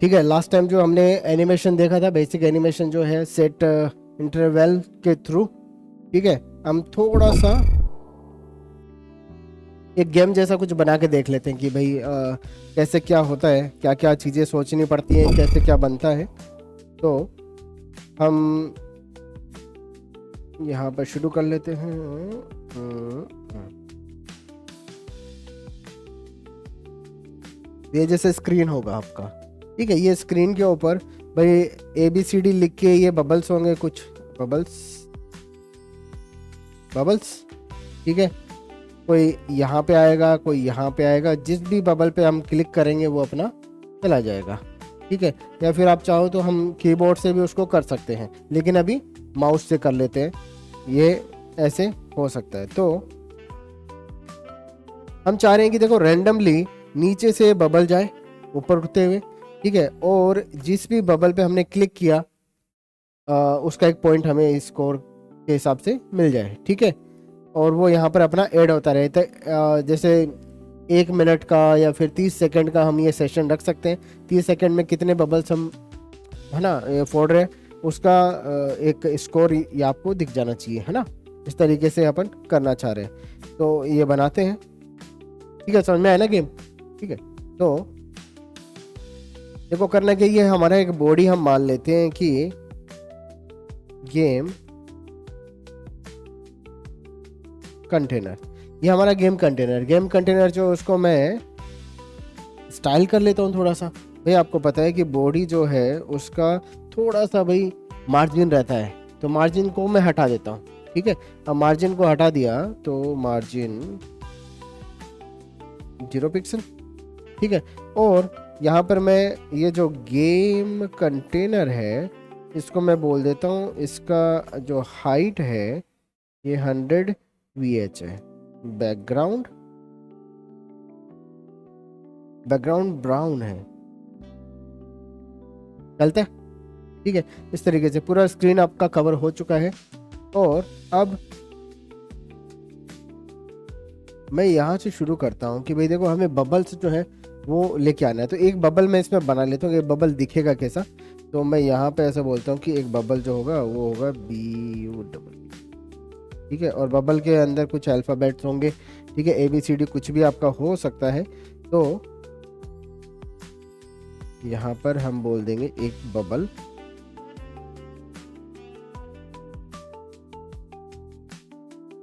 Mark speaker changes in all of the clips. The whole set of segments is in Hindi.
Speaker 1: ठीक है, लास्ट टाइम जो हमने एनिमेशन देखा था, बेसिक एनिमेशन जो है सेट इंटरवल के थ्रू, ठीक है, हम थोड़ा सा एक गेम जैसा कुछ बना के देख लेते हैं कि भाई कैसे क्या होता है, क्या क्या चीज़ें सोचनी पड़ती हैं, कैसे क्या बनता है। तो हम यहाँ पर शुरू कर लेते हैं। ये जैसे स्क्रीन होगा आपका, ठीक है, ये स्क्रीन के ऊपर भाई ABCD लिख के ये बबल्स होंगे, कुछ बबल्स बबल्स, ठीक है, कोई यहाँ पे आएगा, कोई यहाँ पे आएगा, जिस भी बबल पे हम क्लिक करेंगे वो अपना चला जाएगा, ठीक है। या फिर आप चाहो तो हम कीबोर्ड से भी उसको कर सकते हैं, लेकिन अभी माउस से कर लेते हैं, ये ऐसे हो सकता है। तो हम चाह रहे हैं कि देखो रैंडमली नीचे से बबल जाए ऊपर उठते हुए, ठीक है, और जिस भी बबल पे हमने क्लिक किया उसका एक पॉइंट हमें स्कोर के हिसाब से मिल जाए, ठीक है। और वो यहाँ पर अपना ऐड होता रहता है, जैसे 1 मिनट का या फिर 30 सेकंड का हम ये सेशन रख सकते हैं। 30 सेकंड में कितने बबल्स हम, है ना, फोड़ रहे हैं, उसका एक स्कोर ये आपको दिख जाना चाहिए, है ना। इस तरीके से अपन करना चाह रहे हैं, तो ये बनाते हैं, ठीक है, समझ में आया ना गेम, ठीक है। तो देखो करना क्या, ये हमारा एक बॉडी हम मान लेते हैं कि गेम कंटेनर, ये हमारा गेम कंटेनर जो उसको मैं स्टाइल कर लेता हूँ थोड़ा सा। भाई आपको पता है कि बॉडी जो है उसका थोड़ा सा भाई मार्जिन रहता है, तो मार्जिन को मैं हटा देता हूँ, ठीक है। अब मार्जिन को हटा दिया तो मार्जिन 0 पिक्सल, ठीक है। और यहाँ पर मैं ये जो गेम कंटेनर है इसको मैं बोल देता हूँ, इसका जो हाइट है ये 100 VH है। बैकग्राउंड ब्राउन है, चलता है, ठीक है। इस तरीके से पूरा स्क्रीन आपका कवर हो चुका है। और अब मैं यहाँ से शुरू करता हूँ कि भाई देखो हमें बबल्स जो है वो लेके आना है। तो एक बबल मैं इसमें बना लेता हूँ, ये बबल दिखेगा कैसा, तो मैं यहाँ पे ऐसे बोलता हूँ कि एक बबल जो होगा वो होगा BU, ठीक है। और बबल के अंदर कुछ अल्फ़ाबेट्स होंगे, ठीक है, ABCD कुछ भी आपका हो सकता है। तो यहाँ पर हम बोल देंगे एक बबल,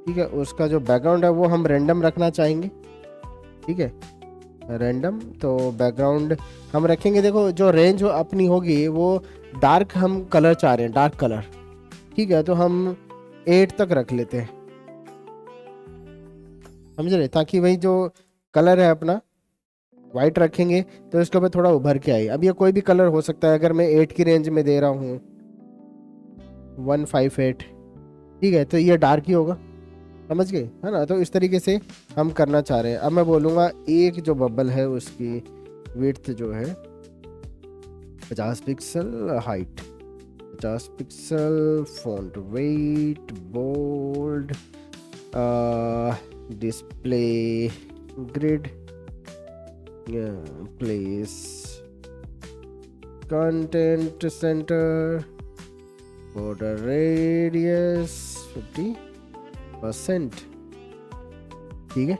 Speaker 1: ठीक है। उसका जो बैकग्राउंड है वो हम रैंडम रखना चाहेंगे, ठीक है, रैंडम। तो बैकग्राउंड हम रखेंगे, देखो जो रेंज अपनी होगी वो डार्क हम कलर चाह रहे हैं, डार्क कलर, ठीक है। तो हम 8 तक रख लेते हैं, समझ रहे, ताकि भाई जो कलर है अपना वाइट रखेंगे तो इसके ऊपर थोड़ा उभर के आए। अब ये कोई भी कलर हो सकता है, अगर मैं 8 की रेंज में दे रहा हूँ 158, ठीक है, तो ये डार्क ही होगा, समझ गए, है ना। तो इस तरीके से हम करना चाह रहे हैं। अब मैं बोलूँगा एक जो बबल है उसकी विड्थ जो है 50 pixel, height 50 pixel, font weight bold, display grid, place content center, border radius 50%, ठीक है,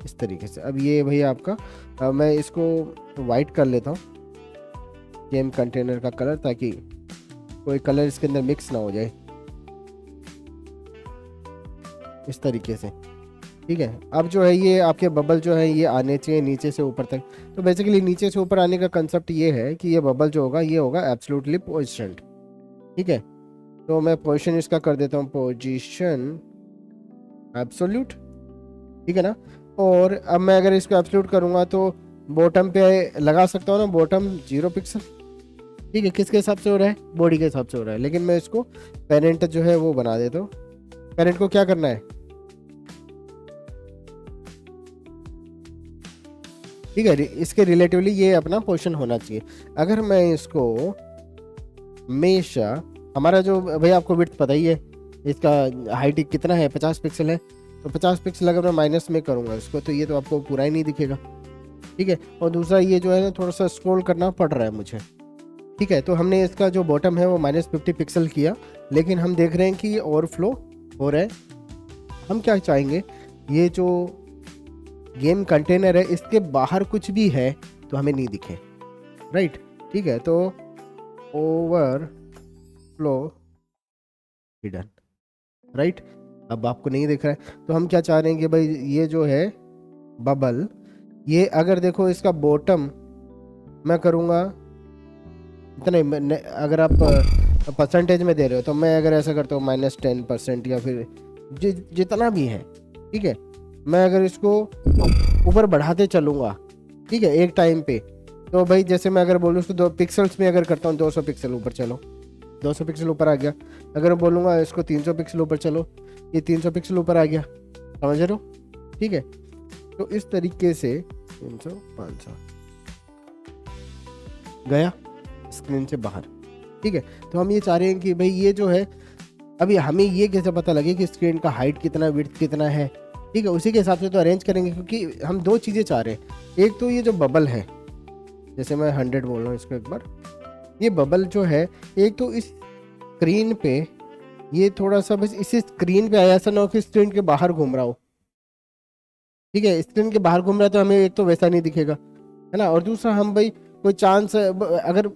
Speaker 1: इस तरीके से। अब ये भाई आपका मैं इसको वाइट कर लेता हूँ गेम कंटेनर का कलर, ताकि कोई कलर इसके अंदर मिक्स ना हो जाए, इस तरीके से, ठीक है। अब जो है ये आपके बबल जो है ये आने चाहिए नीचे से ऊपर तक। तो बेसिकली नीचे से ऊपर आने का कंसेप्ट ये है कि ये बबल जो होगा ये होगा एब्सोल्युटली पोजीशनड, ठीक है। तो मैं पोजीशन इसका कर देता हूँ पोजीशन एब्सोल्यूट, ठीक है ना। और अब मैं अगर इसको एब्सोल्यूट करूँगा तो बॉटम पे लगा सकता हूँ ना, बॉटम 0 पिक्सल, ठीक है। किसके हिसाब से हो रहा है, बॉडी के हिसाब से हो रहा है, लेकिन मैं इसको पेरेंट जो है वो बना देता हूँ। पेरेंट को क्या करना है, ठीक है, इसके रिलेटिवली ये अपना पोजीशन होना चाहिए। अगर मैं इसको हमेशा, हमारा जो भाई आपको विड्थ पता ही है, इसका हाइट कितना है 50 पिक्सल है, तो 50 पिक्सल अगर मैं माइनस में करूँगा इसको तो ये तो आपको पूरा ही नहीं दिखेगा, ठीक है। और दूसरा ये जो है ना थोड़ा सा स्क्रॉल करना पड़ रहा है मुझे, ठीक है, तो हमने इसका जो बॉटम है वो -50 पिक्सल किया, लेकिन हम देख रहे हैं कि ये ओवरफ्लो हो रहा है। हम क्या चाहेंगे, ये जो गेम कंटेनर है इसके बाहर कुछ भी है तो हमें नहीं दिखे, राइट। ठीक है, तो ओवरफ्लो हिडन, राइट। अब आपको नहीं दिख रहा है तो हम क्या चाह रहे हैं कि भाई ये जो है बबल, ये अगर देखो इसका बॉटम मैं करूँगा इतना, अगर आप परसेंटेज में दे रहे हो तो मैं अगर ऐसा करता हूँ -10% या फिर जितना भी है, ठीक है, मैं अगर इसको ऊपर बढ़ाते चलूँगा, ठीक है, एक टाइम पे, तो भाई जैसे मैं अगर बोलूँ उसको 2 पिक्सल्स में अगर करता हूँ 200 पिक्सल ऊपर चलो, 200 पिक्सल ऊपर आ गया। अगर मैं बोलूँगा इसको 300 पिक्सल ऊपर चलो, ये 300 पिक्सल ऊपर आ गया, समझ रहे हो, ठीक है। तो इस तरीके से 300 500 गया स्क्रीन से बाहर, ठीक है। तो हम ये चाह रहे हैं कि भाई ये जो है, अभी हमें ये कैसे पता लगे कि स्क्रीन का हाइट कितना, विड्थ कितना है, ठीक है, उसी के हिसाब से तो अरेंज करेंगे, क्योंकि हम 2 चीज़ें चाह रहे हैं। एक तो ये जो बबल है, जैसे मैं 100 बोल रहा हूँ इसको एक बार, ये बबल जो है एक तो इस स्क्रीन पे ये थोड़ा सा बस इसी स्क्रीन पे आया, ऐसा ना हो कि स्क्रीन के बाहर घूम रहा हो, ठीक है। स्क्रीन के बाहर घूम रहा है तो हमें एक तो वैसा नहीं दिखेगा, है ना, और दूसरा हम भाई कोई चांस अगर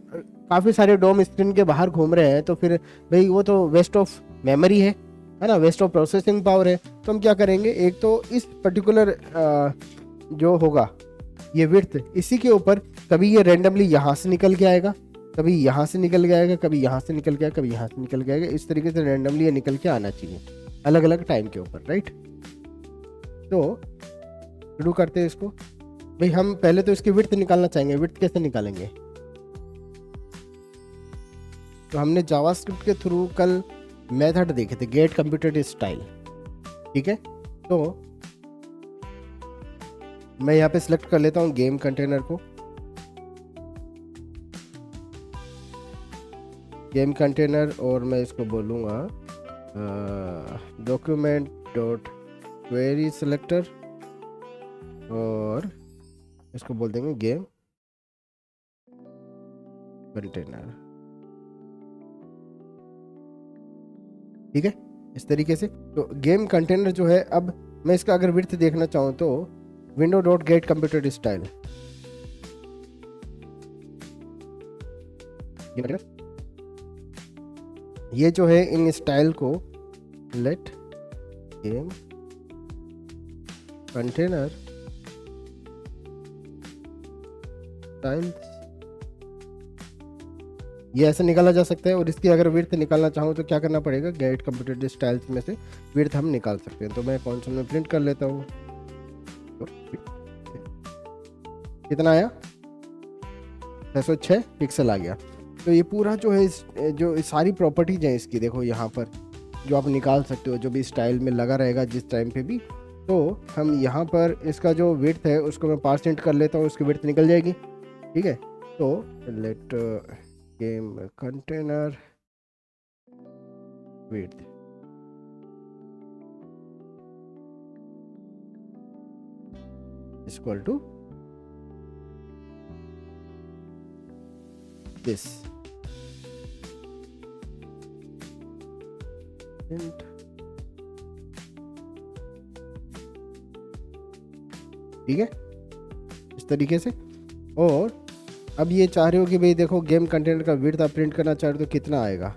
Speaker 1: काफ़ी सारे डोम स्क्रीन के बाहर घूम रहे हैं तो फिर भाई वो तो वेस्ट ऑफ मेमोरी है ना, वेस्ट ऑफ प्रोसेसिंग पावर है। तो हम क्या करेंगे, एक तो इस पर्टिकुलर जो होगा ये विड्थ, इसी के ऊपर कभी ये रेंडमली यहाँ से निकल के आएगा, कभी यहाँ से निकल के आएगा, कभी यहाँ से निकल के आएगा, कभी यहाँ से निकल के आएगा, इस तरीके से रेंडमली ये निकल के आना चाहिए अलग अलग टाइम के ऊपर, राइट। तो शुरू करते हैं इसको। भाई हम पहले तो इसकी विड्थ निकालना चाहेंगे, विड्थ कैसे निकालेंगे, तो हमने जावास्क्रिप्ट के थ्रू कल मेथड देखे थे, गेट कंप्यूटेड स्टाइल, ठीक है। तो मैं यहाँ पे सिलेक्ट कर लेता हूँ गेम कंटेनर को, गेम कंटेनर, और मैं इसको बोलूँगा डॉक्यूमेंट डॉट क्वेरी सिलेक्टर, और इसको बोल देंगे गेम कंटेनर, ठीक है, इस तरीके से। तो गेम कंटेनर जो है, अब मैं इसका अगर विड्थ देखना चाहूँ तो window dot gate computed style, ये जो है इन स्टाइल को लेट गेम कंटेनर स्टाइल, ये ऐसे निकाला जा सकता है। और इसकी अगर विड्थ निकालना चाहूँ तो क्या करना पड़ेगा, गेट कंप्यूटेड स्टाइल्स में से विड्थ हम निकाल सकते हैं। तो मैं कंसोल में प्रिंट कर लेता हूँ, कितना आया, 606 पिक्सल आ गया। तो ये पूरा जो है, जो सारी प्रॉपर्टीज हैं इसकी, देखो यहाँ पर जो आप निकाल सकते हो, जो भी स्टाइल में लगा रहेगा जिस टाइम पे भी। तो हम यहाँ पर इसका जो विड्थ है उसको मैं 5% कर लेता हूँ, उसकी विड्थ निकल जाएगी, ठीक है। तो let game container width equal to this, ठीक है, इस तरीके से। और अब ये चाह रहे हो कि भाई देखो गेम कंटेनर का विड्थ आप प्रिंट करना चाह रहे हो तो कितना आएगा,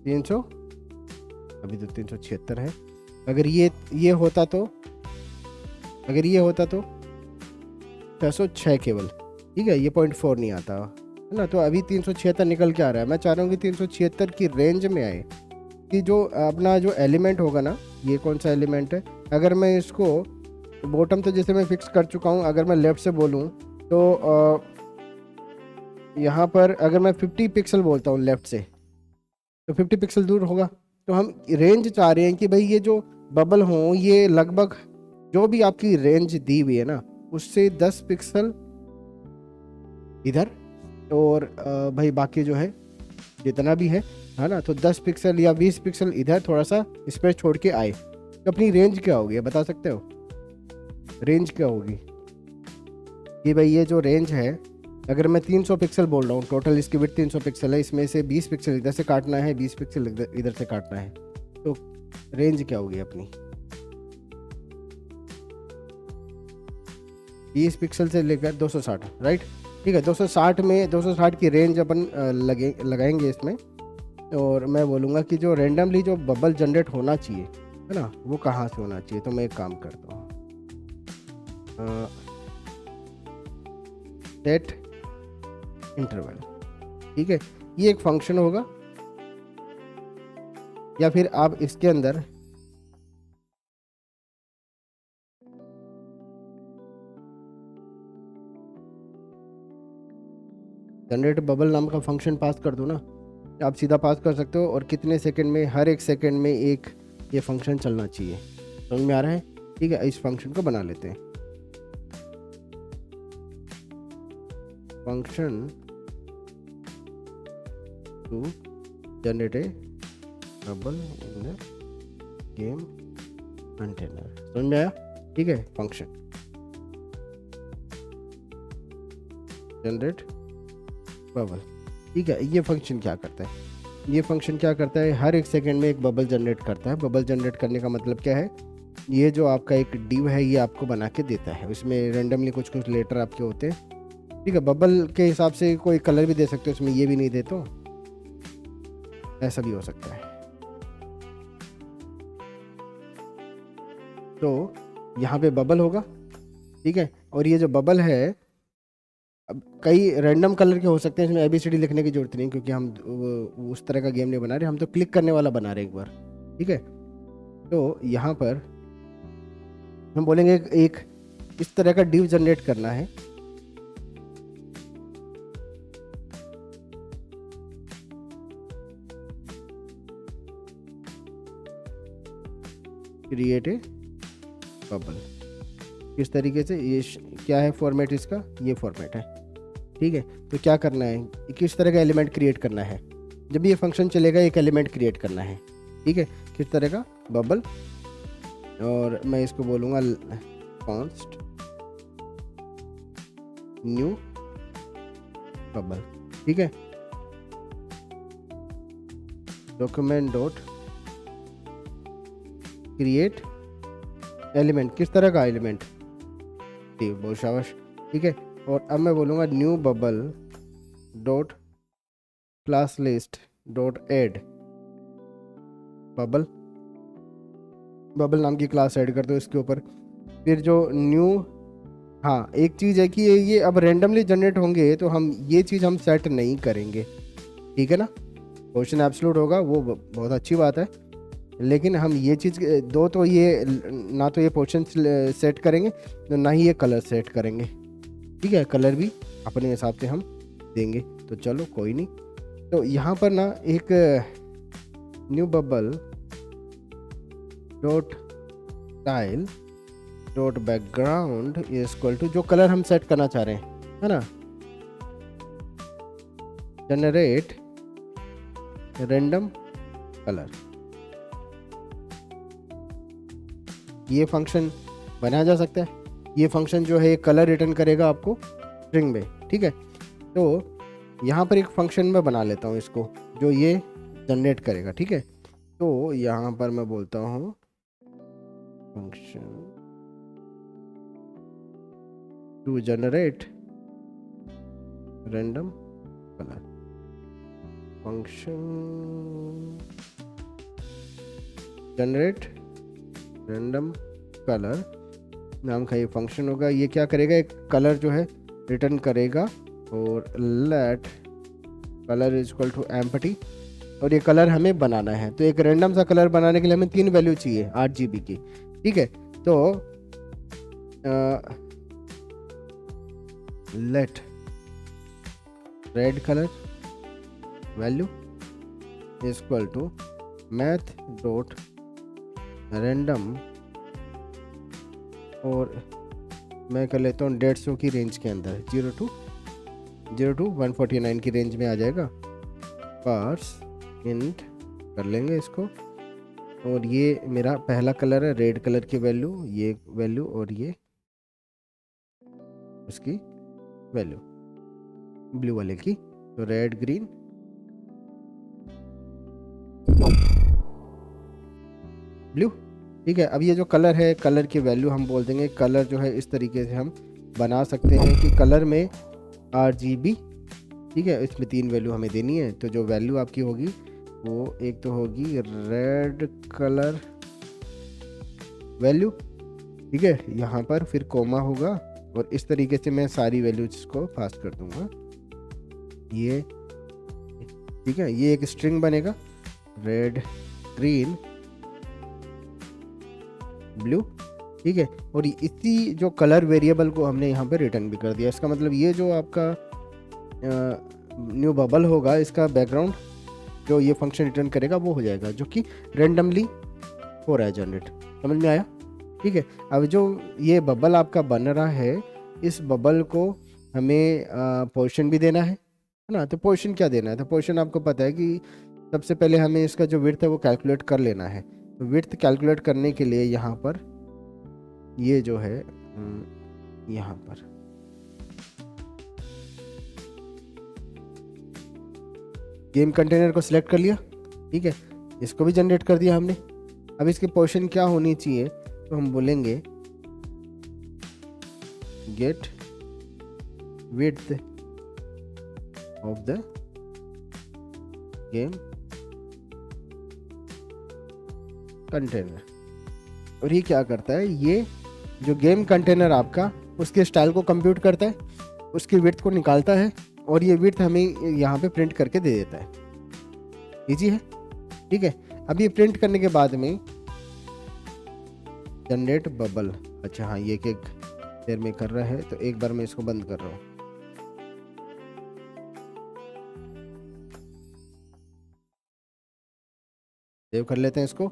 Speaker 1: 300, अभी तो 376 है। अगर ये होता तो, अगर ये होता तो 606 केवल, ठीक है, ये 0.4 नहीं आता है ना। तो अभी 376 निकल के आ रहा है। मैं चाह रहा हूँ कि 376 की रेंज में आए, कि जो अपना जो एलिमेंट होगा ना, ये कौन सा एलिमेंट है, अगर मैं इसको बॉटम तो जैसे मैं फिक्स कर चुका हूँ, अगर मैं लेफ़्ट से बोलूँ तो यहाँ पर अगर मैं 50 पिक्सल बोलता हूँ लेफ़्ट से तो 50 पिक्सल दूर होगा। तो हम रेंज चाह रहे हैं कि भाई ये जो बबल हो ये लगभग जो भी आपकी रेंज दी हुई है ना उससे 10 पिक्सल इधर, और भाई बाकी जो है जितना भी है ना, तो 10 पिक्सल या 20 पिक्सल इधर थोड़ा सा स्पेस छोड़ के आए। तो अपनी रेंज क्या होगी बता सकते हो, रेंज क्या होगी, कि भाई ये जो रेंज है, अगर मैं 300 पिक्सल बोल रहा हूँ, टोटल इसकी विड्थ 300 पिक्सल है, इसमें से 20 पिक्सल इधर से काटना है, 20 पिक्सल इधर से काटना है, तो रेंज क्या होगी अपनी? 20 पिक्सल से लेकर 260, राइट? ठीक है, 260 में 260 की रेंज अपन लगाएंगे इसमें। और मैं बोलूँगा कि जो रेंडमली जो बबल जनरेट होना चाहिए, है ना, वो कहाँ से होना चाहिए। तो मैं एक काम करता हूँ, सेट इंटरवल, ठीक है, ये एक फंक्शन होगा। या फिर आप इसके अंदर जनरेट बबल नाम का फंक्शन पास कर दो ना, आप सीधा पास कर सकते हो। और कितने सेकंड में, हर एक सेकंड में एक ये फंक्शन चलना चाहिए। समझ में आ रहा है? ठीक है, इस फंक्शन को बना लेते हैं। Function to generate a bubble in the game container. समझ में आया? ठीक है, फंक्शन जनरेट बबल, ठीक है। ये फंक्शन क्या करता है? ये फंक्शन क्या करता है, हर एक सेकंड में एक बबल जनरेट करता है। बबल जनरेट करने का मतलब क्या है, ये जो आपका एक डिव है ये आपको बना के देता है, उसमें रेंडमली कुछ कुछ लेटर आपके होते हैं। ठीक है, बबल के हिसाब से कोई कलर भी दे सकते हो उसमें, ये भी नहीं दे तो ऐसा भी हो सकता है। तो यहाँ पे बबल होगा, ठीक है। और ये जो बबल है, अब कई रैंडम कलर के हो सकते हैं, इसमें ABCD लिखने की जरूरत नहीं, क्योंकि हम उस तरह का गेम नहीं बना रहे, हम तो क्लिक करने वाला बना रहे एक बार। ठीक है, तो यहाँ पर हम बोलेंगे एक इस तरह का डिव जनरेट करना है। क्रिएट ए बबल, किस तरीके से, ये क्या है फॉर्मेट इसका, ये फॉर्मेट है। ठीक है, तो क्या करना है, किस तरह का एलिमेंट क्रिएट करना है, जब ये फंक्शन चलेगा एक एलिमेंट क्रिएट करना है। ठीक है, किस तरह का, बबल, और मैं इसको बोलूँगा कॉन्स्ट न्यू बबल। ठीक है, डॉक्यूमेंट डॉट क्रिएट एलिमेंट, किस तरह का एलिमेंट, ठीक, बहुत शाबाश। ठीक है, और अब मैं बोलूँगा new bubble dot class list dot add bubble, bubble नाम की क्लास ऐड कर दो इसके ऊपर। फिर जो न्यू, हाँ एक चीज़ है कि ये अब रेंडमली जनरेट होंगे, तो हम ये चीज़ हम सेट नहीं करेंगे। ठीक है ना, क्वेश्चन एब्सोल्यूट होगा, वो बहुत अच्छी बात है, लेकिन हम ये चीज़ दो, तो ये ना तो ये पोर्शन सेट करेंगे, तो ना ही ये कलर सेट करेंगे। ठीक है, कलर भी अपने हिसाब से हम देंगे। तो चलो कोई नहीं, तो यहाँ पर ना एक new bubble dot style dot background is equal to, जो कलर हम सेट करना चाह रहे हैं, है ना, जनरेट रैंडम कलर। ये फंक्शन बनाया जा सकता है। ये फंक्शन जो है कलर रिटर्न करेगा आपको स्ट्रिंग में। ठीक है, तो यहाँ पर एक फंक्शन मैं बना लेता हूँ इसको, जो ये जनरेट करेगा। ठीक है, तो यहाँ पर मैं बोलता हूँ function to generate random colour, function generate random colour नाम का ये फंक्शन होगा। ये क्या करेगा, एक कलर जो है रिटर्न करेगा, और let colour is equal to empty, और ये कलर हमें बनाना है। तो एक रैंडम सा कलर बनाने के लिए हमें 3 वैल्यू चाहिए 8 GB की। ठीक है, तो let red colour value is equal to math dot random, और मैं कर लेता हूँ 150 की रेंज के अंदर, 0 to 149 की रेंज में आ जाएगा। पार्स इंट कर लेंगे इसको, और ये मेरा पहला कलर है रेड कलर की वैल्यू, ये वैल्यू, और ये उसकी वैल्यू ब्लू वाले की, तो रेड ग्रीन ब्लू। ठीक है, अब ये जो कलर है, कलर की वैल्यू हम बोल देंगे, कलर जो है इस तरीके से हम बना सकते हैं कि कलर में RGB। ठीक है, इसमें 3 वैल्यू हमें देनी है, तो जो वैल्यू आपकी होगी वो एक तो होगी रेड कलर वैल्यू। ठीक है, यहाँ पर फिर कोमा होगा और इस तरीके से मैं सारी वैल्यूज को पास कर दूंगा ये। ठीक है, ये एक स्ट्रिंग बनेगा, रेड ग्रीन ब्लू। ठीक है, और इसी जो कलर वेरिएबल को हमने यहाँ पे रिटर्न भी कर दिया। इसका मतलब ये जो आपका न्यू बबल होगा, इसका बैकग्राउंड जो ये फंक्शन रिटर्न करेगा वो हो जाएगा, जो कि रेंडमली हो रहा है जनरेट। समझ में आया? ठीक है, अब जो ये बबल आपका बन रहा है, इस बबल को हमें पोजीशन भी देना है ना। तो पोजीशन क्या देना है? तो पोजीशन आपको पता है कि सबसे पहले हमें इसका जो विड्थ है वो कैलकुलेट कर लेना है। तो विड्थ कैलकुलेट करने के लिए यहाँ पर ये जो है यहाँ पर गेम कंटेनर को सिलेक्ट कर लिया। ठीक है, इसको भी जनरेट कर दिया हमने। अब इसकी पोजीशन क्या होनी चाहिए? तो हम बोलेंगे get width of the game container. और ये क्या करता है? ये जो गेम कंटेनर आपका उसके स्टाइल को कंप्यूट करता है, उसकी विड्थ को निकालता है और ये विड्थ हमें यहाँ पे प्रिंट करके दे देता है। इजी है। ठीक है, अब ये प्रिंट करने के बाद में जनरेट बबल। अच्छा हाँ, ये एक देर में कर रहा है, तो एक बार मैं इसको बंद कर रहा हूँ। सेव कर लेते हैं इसको।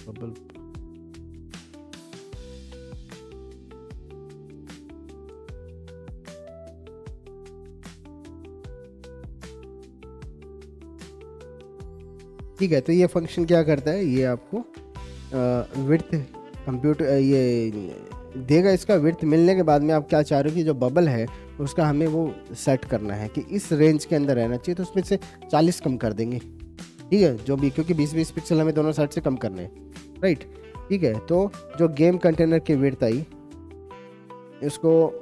Speaker 1: बबल ठीक है, तो ये फंक्शन क्या करता है? ये आपको विड्थ कंप्यूट ये देगा। इसका विड्थ मिलने के बाद में आप क्या चाह रहे हो कि जो बबल है उसका हमें वो सेट करना है कि इस रेंज के अंदर रहना चाहिए, तो उसमें से 40 कम कर देंगे। ठीक है, जो भी, क्योंकि 20-20 पिक्सल हमें दोनों साइड से कम करने हैं, राइट। ठीक है, तो जो गेम कंटेनर की विड्थ आई इसको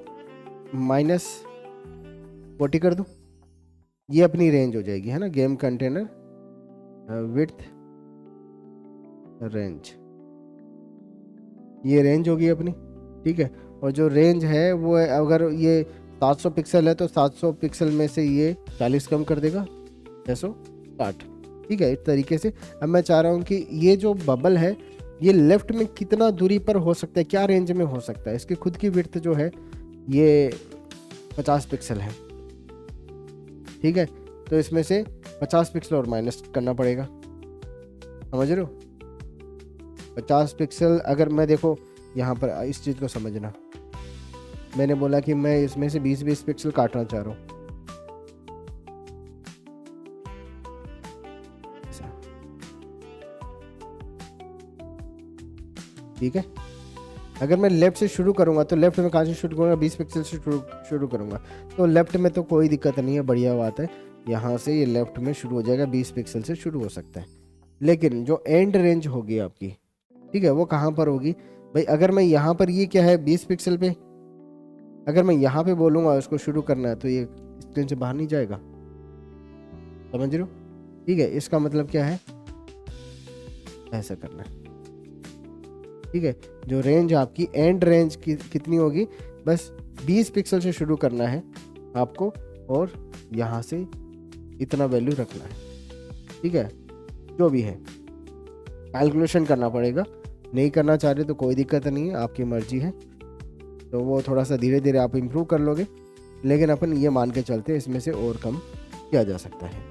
Speaker 1: -40 कर दूँ, ये अपनी रेंज हो जाएगी, है ना। गेम कंटेनर विड्थ रेंज, ये रेंज होगी अपनी। ठीक है, और जो रेंज है वो अगर ये 700 पिक्सल है तो 700 पिक्सल में से ये 40 कम कर देगा, 660। ठीक है, इस तरीके से। अब मैं चाह रहा हूँ कि ये जो बबल है ये लेफ्ट में कितना दूरी पर हो सकता है, क्या रेंज में हो सकता है। इसकी खुद की विड्थ जो है ये 50 पिक्सल है। ठीक है, तो इसमें से 50 पिक्सल और माइनस करना पड़ेगा, समझ रहे हो। 50 पिक्सल अगर मैं देखो यहाँ पर इस चीज़ को समझना, मैंने बोला कि मैं इसमें से 20-20 पिक्सल काटना चाह रहा हूँ। ठीक है, अगर मैं लेफ्ट से शुरू करूँगा तो लेफ्ट में कहाँ से शुरू करूँगा? 20 पिक्सल से शुरू करूँगा, तो लेफ्ट में तो कोई दिक्कत नहीं है, बढ़िया बात है। यहाँ से ये लेफ्ट में शुरू हो जाएगा, 20 पिक्सल से शुरू हो सकता है। लेकिन जो एंड रेंज होगी आपकी, ठीक है, वो कहाँ पर होगी भाई? अगर मैं यहाँ पर, ये क्या है 20 पिक्सल पे, अगर मैं यहाँ पे बोलूँगा उसको शुरू करना है तो ये स्क्रीन से बाहर नहीं जाएगा, समझ रहे हो। ठीक है, इसका मतलब क्या है? ऐसा करना है। ठीक है, जो रेंज आपकी एंड रेंज की कितनी होगी? बस 20 पिक्सल से शुरू करना है आपको और यहाँ से इतना वैल्यू रखना है। ठीक है, जो भी है कैलकुलेशन करना पड़ेगा। नहीं करना चाह रहे तो कोई दिक्कत नहीं है, आपकी मर्जी है। तो वो थोड़ा सा धीरे धीरे आप इम्प्रूव कर लोगे, लेकिन अपन ये मान के चलते हैं इसमें से और कम किया जा सकता है।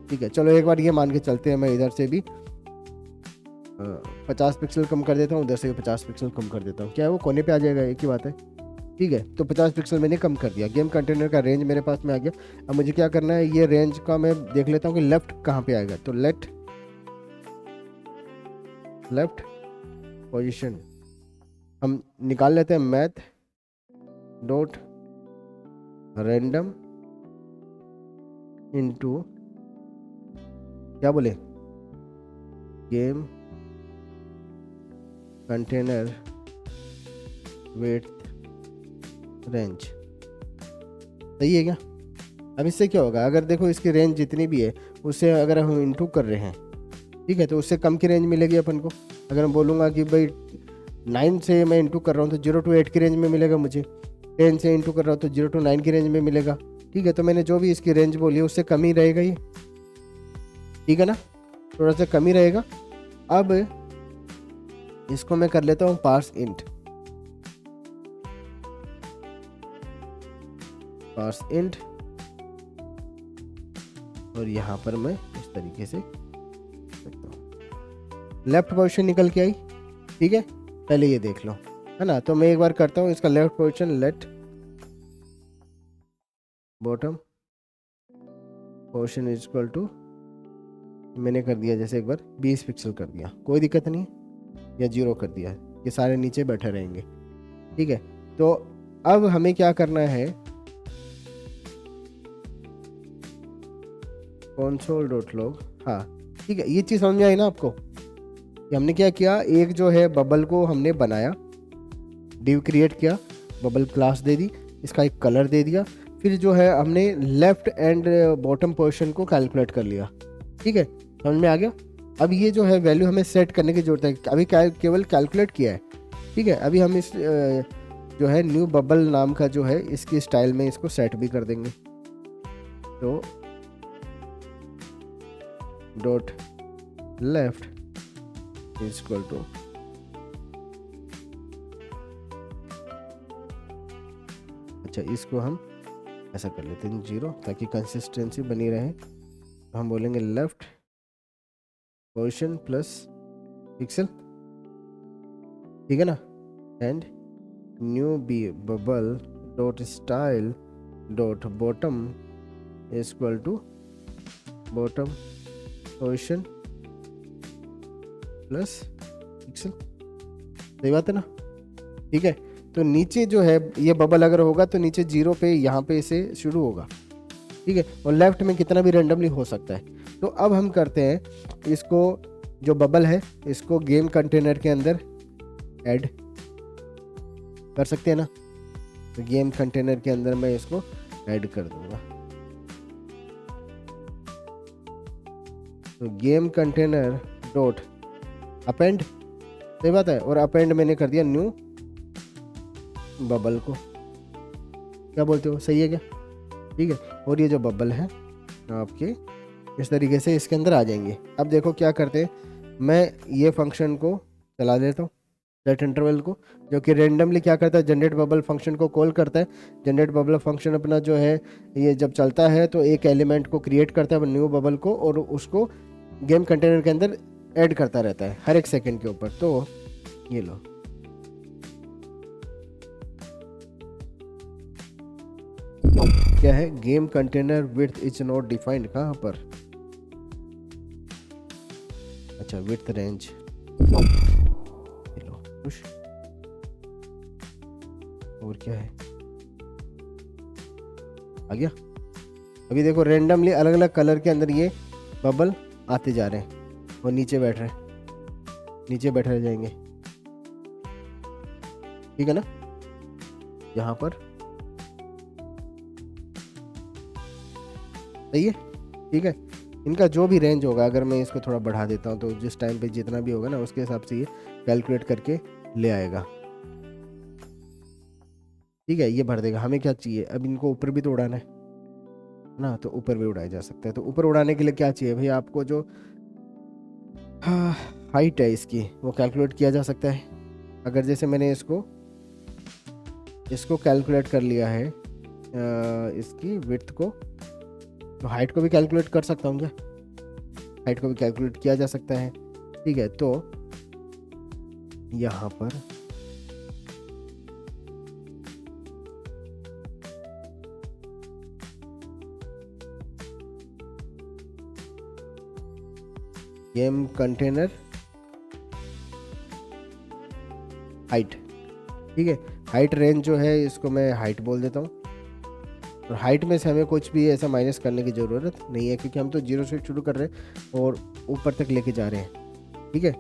Speaker 1: ठीक है, चलो एक बार ये मान के चलते हैं। मैं इधर से भी 50 पिक्सल कम कर देता हूँ, उधर से 50 पिक्सल कम कर देता हूँ, क्या है वो कोने पे आ जाएगा, एक ही बात है। ठीक है, तो 50 पिक्सल मैंने कम कर दिया, गेम कंटेनर का रेंज मेरे पास में आ गया। अब मुझे क्या करना है, ये रेंज का मैं देख लेता हूँ कि लेफ्ट कहाँ पे आएगा, तो लेफ्ट पोजीशन हम निकाल लेते हैं, मैथ डॉट रैंडम इनटू क्या बोले, गेम कंटेनर विड्थ रेंज। सही है क्या? अब इससे क्या होगा, अगर देखो इसकी रेंज जितनी भी है उससे अगर हम इंटू कर रहे हैं, ठीक है, तो उससे कम की रेंज मिलेगी अपन को। अगर मैं बोलूँगा कि भाई 9 से मैं इंटू कर रहा हूँ तो 0 to 8 की रेंज में मिलेगा मुझे, 10 से इंटू कर रहा हूँ तो 0 to 9 की रेंज में मिलेगा। ठीक है, तो मैंने जो भी इसकी रेंज बोली है उससे कम ही रहेगा ये, ठीक है ना, थोड़ा सा कम ही रहेगा। अब इसको मैं कर लेता हूँ पार्स इंट, और यहाँ पर मैं इस तरीके से रखता हूँ। लेफ्ट पोजीशन निकल के आई, ठीक है, पहले ये देख लो, है ना। तो मैं एक बार करता हूँ इसका left position, let bottom position is equal to, मैंने कर दिया जैसे एक बार 20 पिक्सल कर दिया, कोई दिक्कत नहीं, या 0 कर दिया, ये सारे नीचे बैठे रहेंगे। ठीक है, तो अब हमें क्या करना है, console.log, हाँ ठीक है, ये चीज़ समझ में आई ना आपको कि हमने क्या किया, एक जो है बबल को हमने बनाया, डिव क्रिएट किया, बबल क्लास दे दी, इसका एक कलर दे दिया, फिर जो है हमने लेफ्ट एंड बॉटम पोजीशन को कैलकुलेट कर लिया। ठीक है, समझ में आ गया। अब ये जो है वैल्यू हमें सेट करने की जरूरत है, अभी केवल कैलकुलेट किया है। ठीक है, अभी हम इस जो है न्यू बबल नाम का जो है इसकी स्टाइल में इसको सेट भी कर देंगे, तो dot left is equal to, अच्छा इसको हम ऐसा कर लेते हैं 0, ताकि कंसिस्टेंसी बनी रहे। तो हम बोलेंगे लेफ्ट पोजीशन प्लस पिक्सल, ठीक है ना, and new B bubble dot style dot bottom is equal to bottom position plus pixel. सही बात है ना। ठीक है, तो नीचे जो है ये बबल अगर होगा तो नीचे 0 पे यहाँ पे इसे शुरू होगा। ठीक है, और लेफ्ट में कितना भी रेंडमली हो सकता है। तो अब हम करते हैं, इसको जो बबल है इसको गेम कंटेनर के अंदर ऐड कर सकते हैं ना, तो गेम कंटेनर के अंदर मैं इसको ऐड कर दूंगा। तो गेम कंटेनर डॉट अपेंड, सही बात है, और अपेंड मैंने कर दिया न्यू बबल को, क्या बोलते हो, सही है क्या? ठीक है, और ये जो बबल है आपके इस तरीके से इसके अंदर आ जाएंगे। अब देखो क्या करते हैं, मैं ये फंक्शन को चला देता हूँ, सेट इंटरवल को, जो कि रेंडमली क्या करता है, जनरेट बबल फंक्शन को कॉल करता है। जनरेट बबल फंक्शन अपना जो है ये जब चलता है तो एक एलिमेंट को क्रिएट करता है न्यू बबल को, और उसको गेम कंटेनर के अंदर ऐड करता रहता है हर एक सेकंड के ऊपर। तो ये लो, क्या है, game container width is not defined, कहाँ पर, अच्छा विड्थ रेंज, लो खुश, और क्या है, आ गया। अभी देखो रेंडमली अलग अलग कलर के अंदर ये बबल आते जा रहे हैं और नीचे बैठ रहे हैं, नीचे बैठे रह जाएंगे, ठीक है ना, यहाँ पर सही है। ठीक है, इनका जो भी रेंज होगा, अगर मैं इसको थोड़ा बढ़ा देता हूँ तो जिस टाइम पे जितना भी होगा ना उसके हिसाब से ये कैलकुलेट करके ले आएगा। ठीक है, ये भर देगा। हमें क्या चाहिए, अब इनको ऊपर भी तो उड़ाना है ना, तो ऊपर भी उड़ाया जा सकता है। तो ऊपर उड़ाने के लिए क्या चाहिए भाई, आपको जो हाइट है इसकी वो कैलकुलेट किया जा सकता है। अगर जैसे मैंने इसको कैलकुलेट कर लिया है इसकी विड्थ को, तो हाइट को भी कैलकुलेट कर सकता हूँ क्या, हाइट को भी कैलकुलेट किया जा सकता है। ठीक है, तो यहाँ पर गेम कंटेनर हाइट, ठीक है। हाइट रेंज जो है इसको मैं हाइट बोल देता हूँ, और हाइट में से हमें कुछ भी ऐसा माइनस करने की ज़रूरत नहीं है, क्योंकि हम तो 0 से शुरू कर रहे हैं और ऊपर तक लेके जा रहे हैं, ठीक है।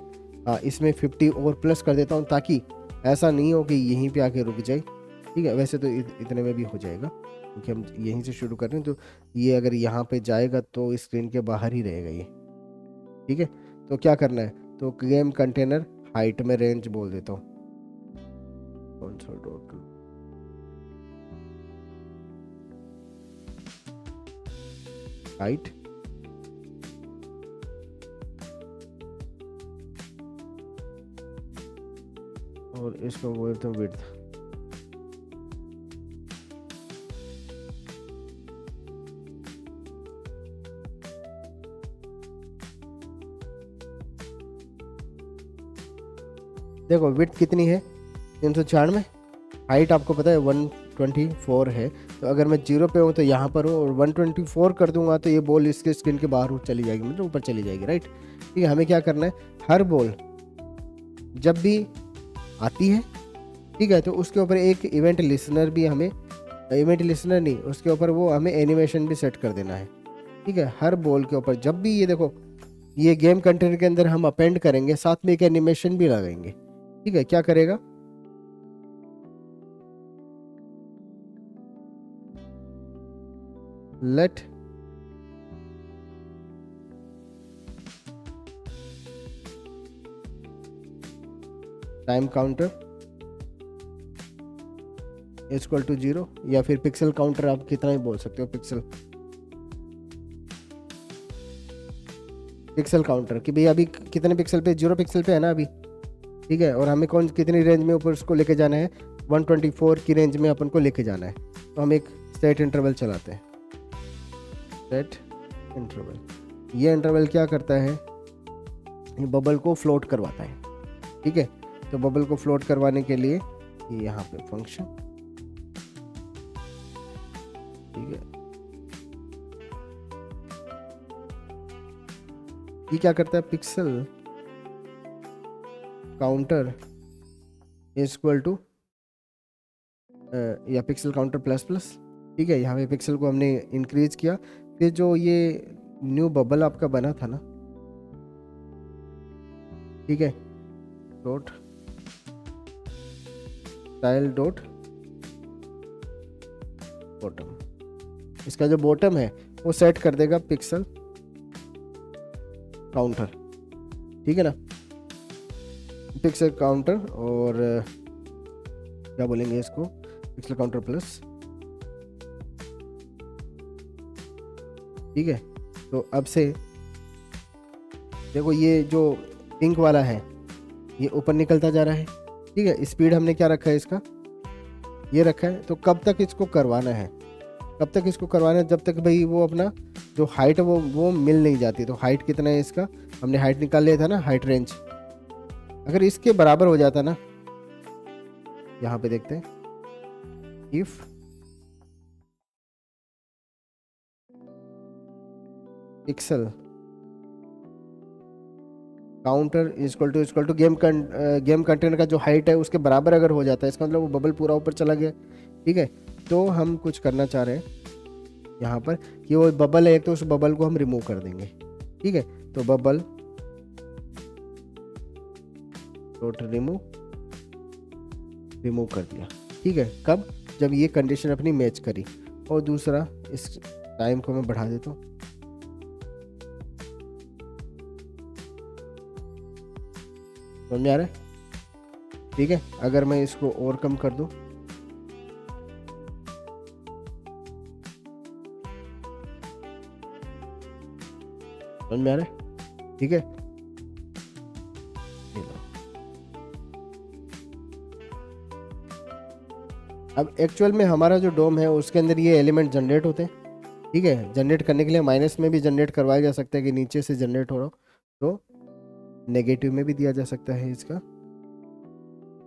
Speaker 1: इसमें 50 और प्लस कर देता हूँ, ताकि ऐसा नहीं हो कि यहीं पे आके रुक जाए, ठीक है। वैसे तो इतने में भी हो जाएगा, क्योंकि हम यहीं से शुरू कर रहे हैं, तो ये अगर यहाँ पे जाएगा तो स्क्रीन के बाहर ही रहेगा ये, ठीक है। तो क्या करना है, तो गेम कंटेनर हाइट में रेंज बोल देता हूँ, हाइट और इसको बोलते हैं विड्थ। देखो विड्थ कितनी है, 396। हाइट आपको पता है 124 है, तो अगर मैं 0 पे हूँ तो यहाँ पर हूँ, और 124 कर दूंगा तो ये बॉल इसके स्क्रीन के बाहर चली जाएगी, मतलब ऊपर चली जाएगी, राइट। ठीक है, हमें क्या करना है, हर बॉल जब भी आती है, ठीक है, तो उसके ऊपर एक इवेंट लिसनर भी हमें, इवेंट लिसनर नहीं, उसके ऊपर वो हमें एनिमेशन भी सेट कर देना है, ठीक है। हर बॉल के ऊपर जब भी ये देखो, ये गेम कंटेनर के अंदर हम अपेंड करेंगे, साथ में एक एनिमेशन भी लगाएंगे, ठीक है। क्या करेगा, let time counter equal to 0, या फिर पिक्सल काउंटर, आप कितना ही बोल सकते हो, पिक्सल काउंटर, कि भाई अभी कितने पिक्सल पे, 0 पिक्सल पे है ना अभी, ठीक है। और हमें कौन कितनी रेंज में ऊपर उसको लेके जाना है, 124 की रेंज में अपन को लेके जाना है। तो हम एक सेट इंटरवल चलाते हैं, सेट इंटरवल। ये इंटरवल क्या करता है, ये बबल को फ्लोट करवाता है, ठीक है। तो बबल को फ्लोट करवाने के लिए यहाँ पे फंक्शन, ठीक है, ये क्या करता है, पिक्सल काउंटर इक्वल टू या पिक्सल काउंटर प्लस प्लस, ठीक है। यहाँ पे पिक्सल को हमने इंक्रीज किया, फिर जो ये न्यू बबल आपका बना था ना, ठीक है, डॉट स्टाइल डॉट बॉटम, इसका जो बॉटम है वो सेट कर देगा पिक्सल काउंटर, ठीक है ना, पिक्सल काउंटर, और क्या बोलेंगे इसको, पिक्सल काउंटर प्लस, ठीक है। तो अब से देखो, ये जो पिंक वाला है ये ऊपर निकलता जा रहा है, ठीक है। स्पीड हमने क्या रखा है इसका, ये रखा है। तो कब तक इसको करवाना है, कब तक इसको करवाना है, जब तक भाई वो अपना जो हाइट है वो मिल नहीं जाती। तो हाइट कितना है इसका, हमने हाइट निकाल लिया था ना, हाइट रेंज, अगर इसके बराबर हो जाता ना, यहाँ पे देखते हैं, if pixel counter equal to game container का जो हाइट है उसके बराबर अगर हो जाता है, इसका मतलब वो बबल पूरा ऊपर चला गया, ठीक है। तो हम कुछ करना चाह रहे हैं यहाँ पर कि वो बबल है, तो उस बबल को हम रिमूव कर देंगे, ठीक है। तो बबल डॉट रिमूव कर दिया, ठीक है। कब, जब ये कंडीशन अपनी मैच करी। और दूसरा, इस टाइम को मैं बढ़ा देता हूँ, समझ में आ रहा है, ठीक है। अगर मैं इसको और कम कर दूं, समझ में आ रहा है, ठीक है। अब एक्चुअल में हमारा जो डोम है उसके अंदर ये एलिमेंट जनरेट होते हैं, ठीक है। जनरेट करने के लिए माइनस में भी जनरेट करवाया जा सकता है कि नीचे से जनरेट हो रहा हो, तो नेगेटिव में भी दिया जा सकता है इसका,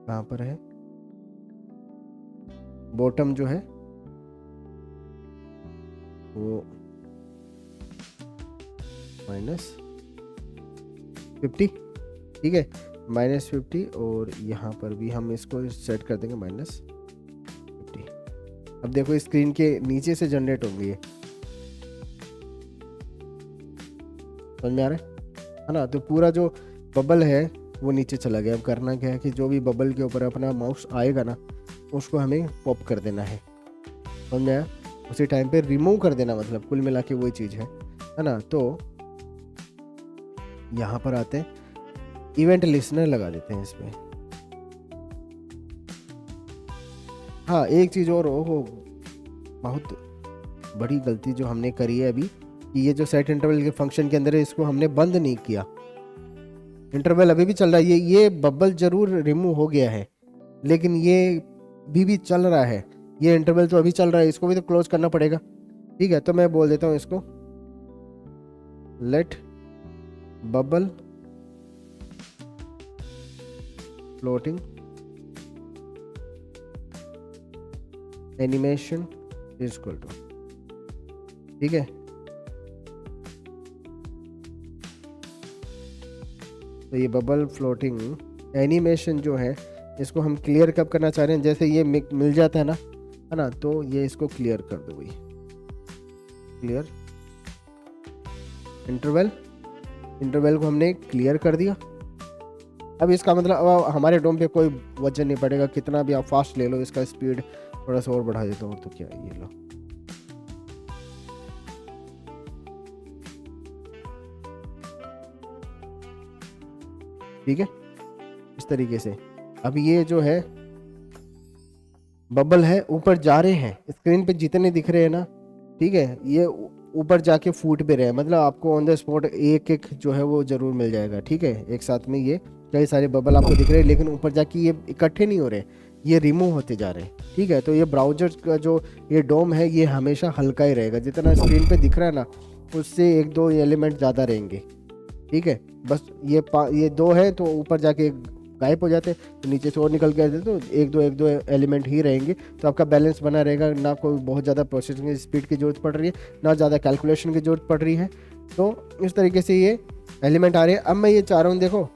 Speaker 1: कहाँ पर है, बॉटम जो है वो -50, ठीक है, -50, और यहाँ पर भी हम इसको सेट कर देंगे -50। अब देखो स्क्रीन के नीचे से जनरेट होंगे ये, समझ में आ रहा है ना। तो पूरा जो बबल है वो नीचे चला गया। अब करना क्या है कि जो भी बबल के ऊपर अपना माउस आएगा ना उसको हमें पॉप कर देना है, समझ में आया। उसी टाइम पे रिमूव कर देना, मतलब कुल मिला के वही चीज़ है ना। तो यहाँ पर आते हैं, इवेंट लिसनर लगा देते हैं इसमें। हाँ एक चीज़ और, हो बहुत बड़ी गलती जो हमने करी है अभी, कि ये जो सेट इंटरवल के फंक्शन के अंदर है इसको हमने बंद नहीं किया। इंटरवल अभी भी चल रहा है, ये बबल जरूर रिमूव हो गया है लेकिन ये भी चल रहा है। ये इंटरवल तो अभी चल रहा है, इसको भी तो क्लोज करना पड़ेगा, ठीक है। तो मैं बोल देता हूँ इसको let bubble floating animation is equal to, ठीक है। तो ये बबल फ्लोटिंग एनिमेशन जो है इसको हम क्लियर कब करना चाह रहे हैं, जैसे ये मिल जाता है ना, तो ये इसको क्लियर कर दो भाई, क्लियर इंटरवल को हमने क्लियर कर दिया। अब इसका मतलब अब हमारे डोम पे कोई वजन नहीं पड़ेगा, कितना भी आप फास्ट ले लो, इसका स्पीड थोड़ा सा और बढ़ा देता हूँ। तो क्या ये लो, ठीक है, इस तरीके से। अब ये जो है बबल है ऊपर जा रहे हैं, स्क्रीन पे जितने दिख रहे हैं ना, ठीक है, ये ऊपर जाके फूट पे रहे, मतलब आपको ऑन द स्पॉट एक एक जो है वो जरूर मिल जाएगा, ठीक है। एक साथ में ये कई सारे बबल आपको दिख रहे हैं लेकिन ऊपर जाके ये इकट्ठे नहीं हो रहे, ये रिमूव होते जा रहे हैं, ठीक है। तो ये ब्राउजर का जो ये डोम है ये हमेशा हल्का ही रहेगा, जितना स्क्रीन पे दिख रहा है ना उससे 1-2 एलिमेंट ज़्यादा रहेंगे, ठीक है। बस ये 2 है तो ऊपर जाके गायब हो जाते, तो नीचे से और निकल के आते तो 1-2 एलिमेंट ही रहेंगे। तो आपका बैलेंस बना रहेगा, ना कोई बहुत ज़्यादा प्रोसेसिंग स्पीड की ज़रूरत पड़ रही है, ना ज़्यादा कैलकुलेशन की ज़रूरत पड़ रही है। तो इस तरीके से ये एलिमेंट आ रहे हैं। अब मैं ये चाह रहा हूँ, देखो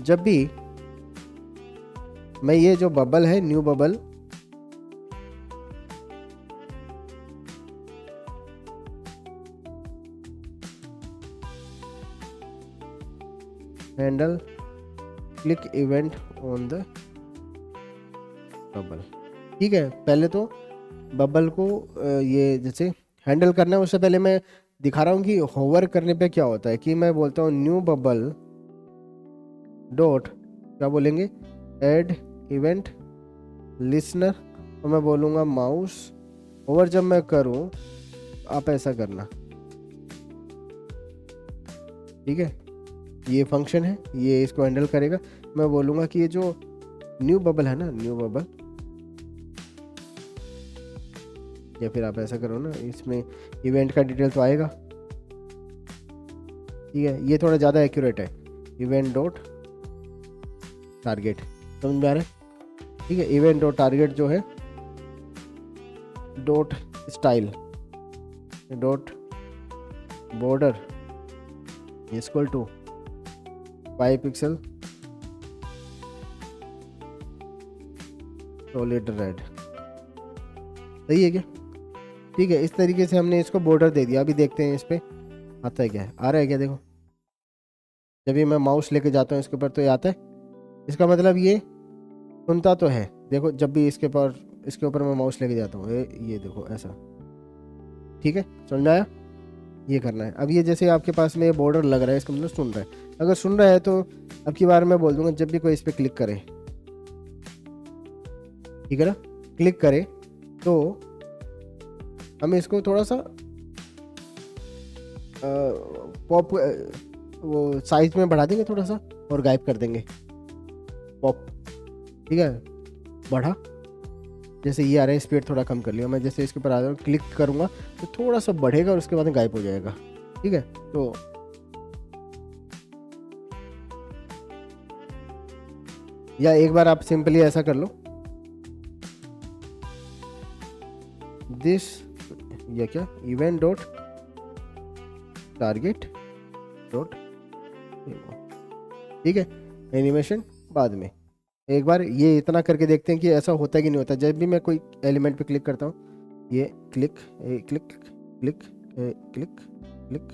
Speaker 1: जब भी मैं ये जो बबल है new bubble handle click event on the bubble, ठीक है। पहले तो बबल को ये जैसे हैंडल करना है, उससे पहले मैं दिखा रहा हूँ कि होवर करने पे क्या होता है। कि मैं बोलता हूँ न्यू बबल डॉट, क्या बोलेंगे, ऐड इवेंट लिसनर, और मैं बोलूँगा माउस होवर। जब मैं करूँ आप ऐसा करना, ठीक है। ये फंक्शन है, ये इसको हैंडल करेगा। मैं बोलूँगा कि ये जो न्यू बबल है ना, न्यू बबल, या फिर आप ऐसा करो ना, इसमें इवेंट का डिटेल तो आएगा, ठीक है। ये थोड़ा ज़्यादा एक्यूरेट है, इवेंट डॉट टारगेट, समझ में आ रहा है, ठीक है। इवेंट डॉट टारगेट जो है dot style dot border equal to 5 pixel solid red, सही है क्या, ठीक है। इस तरीके से हमने इसको बॉर्डर दे दिया। अभी देखते हैं इस पे आता है क्या है, आ रहा है क्या, देखो जब भी मैं माउस लेके जाता हूँ इसके ऊपर तो ये आता है। इसका मतलब ये सुनता तो है, देखो जब भी इसके ऊपर मैं माउस लेके जाता हूँ ये देखो ऐसा, ठीक है, समझ में आया। ये करना है। अब ये जैसे आपके पास में बॉर्डर लग रहा है, इसका मतलब सुन रहा है। अगर सुन रहा है तो अब की बार मैं बोल दूंगा जब भी कोई इस पर क्लिक करे, ठीक है ना, क्लिक करे तो हम इसको थोड़ा सा पॉप वो साइज में बढ़ा देंगे थोड़ा सा और गायब कर देंगे पॉप, ठीक है। बढ़ा, जैसे ये आ रहा है स्पीड थोड़ा कम कर लिया मैं, जैसे इसके ऊपर आ रहा हूँ क्लिक करूँगा तो थोड़ा सा बढ़ेगा और उसके बाद गायब हो जाएगा, ठीक है। तो या एक बार आप सिंपली ऐसा कर लो, दिस, या क्या, इवेंट डॉट टारगेट डॉट, ठीक है, एनिमेशन बाद में। एक बार ये इतना करके देखते हैं कि ऐसा होता है कि नहीं होता। जब भी मैं कोई एलिमेंट पे क्लिक करता हूँ, ये click click click click click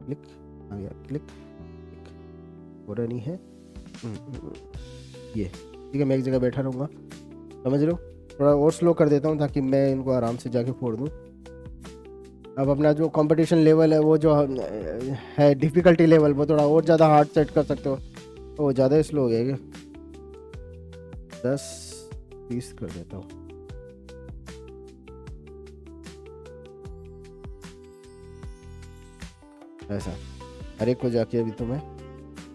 Speaker 1: click आ गया, क्लिक क्लिक, हो रहा नहीं है ये, ठीक है। मैं एक जगह बैठा रहूँगा, समझ लो। थोड़ा और स्लो कर देता हूँ ताकि मैं इनको आराम से जाके फोड़ दूँ। अब अपना जो कंपटीशन लेवल है, वो जो है डिफ़िकल्टी लेवल, वो थोड़ा और ज़्यादा हार्ड सेट कर सकते हो। वो ज़्यादा स्लो हो गया क्या? 10-20 कर देता हूँ। ऐसा हर एक को जाके अभी तो मैं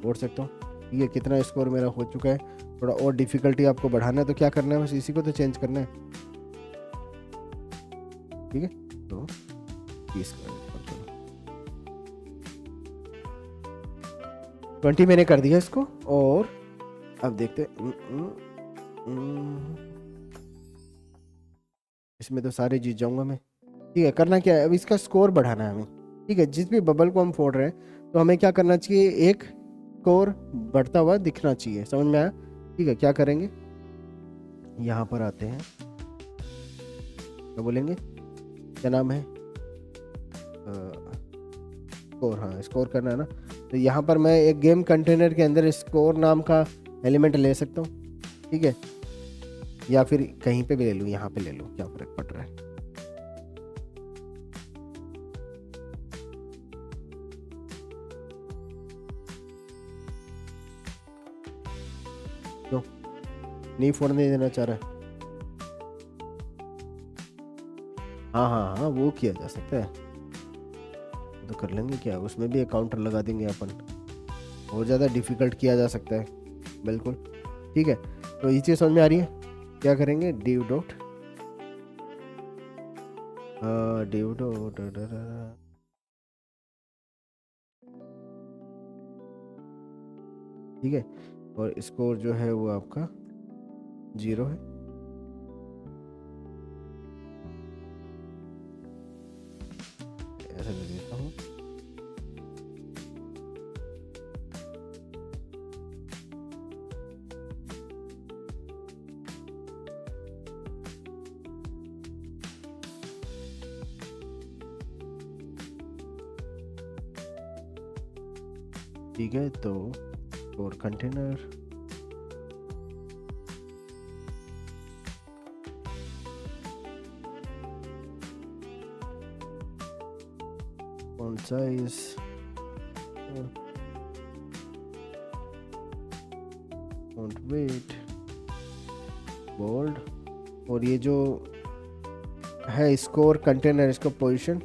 Speaker 1: बोल सकता हूँ। ठीक है, कितना स्कोर मेरा हो चुका है। थोड़ा और डिफ़िकल्टी आपको बढ़ाना है तो क्या करना है, बस इसी को तो चेंज करना है। ठीक है, तो 20 कर देता हूँ। 20 मैंने कर दिया इसको। और अब देखते इसमें तो सारे जीत जाऊंगा मैं। ठीक है, करना क्या है, अब इसका स्कोर बढ़ाना है हमें। ठीक है, जिस भी बबल को हम फोड़ रहे हैं तो हमें क्या करना चाहिए, एक स्कोर बढ़ता हुआ दिखना चाहिए। समझ में आया? ठीक है, क्या करेंगे, यहाँ पर आते हैं, क्या बोलेंगे, क्या नाम है, स्कोर। हाँ, स्कोर करना है ना। तो यहाँ पर मैं एक गेम कंटेनर के अंदर स्कोर नाम का एलिमेंट ले सकता हूँ। ठीक है, या फिर कहीं पे भी ले लूँ, यहाँ पे ले लूँ, क्या फर्क पड़ रहा है। क्यों नहीं फोड़ने देना चाह रहा है? हाँ हाँ हाँ, वो किया जा सकता है, तो कर लेंगे। क्या उसमें भी एक काउंटर लगा देंगे अपन, और ज़्यादा डिफिकल्ट किया जा सकता है। बिल्कुल, ठीक है। तो ये चीज़ समझ में आ रही है? क्या करेंगे, div डॉट ठीक है, और स्कोर जो है वो आपका 0 है। ऐसा कर देता हूँ। ठीक है, तो और container font size, font weight, bold, और ये जो है स्कोर कंटेनर, इसको पोजीशन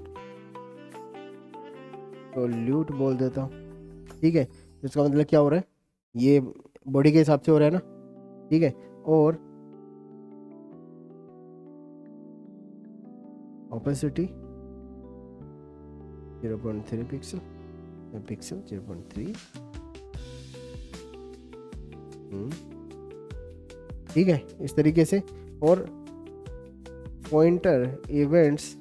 Speaker 1: सोल्यूट बोल देता हूँ। ठीक है, इसका मतलब क्या हो रहा है, ये बॉडी के हिसाब से हो रहा है ना। ठीक है, और ओपेसिटी 0.3 पिक्सल, पिक्सल 0.3। ठीक है, इस तरीके से। और पॉइंटर इवेंट्स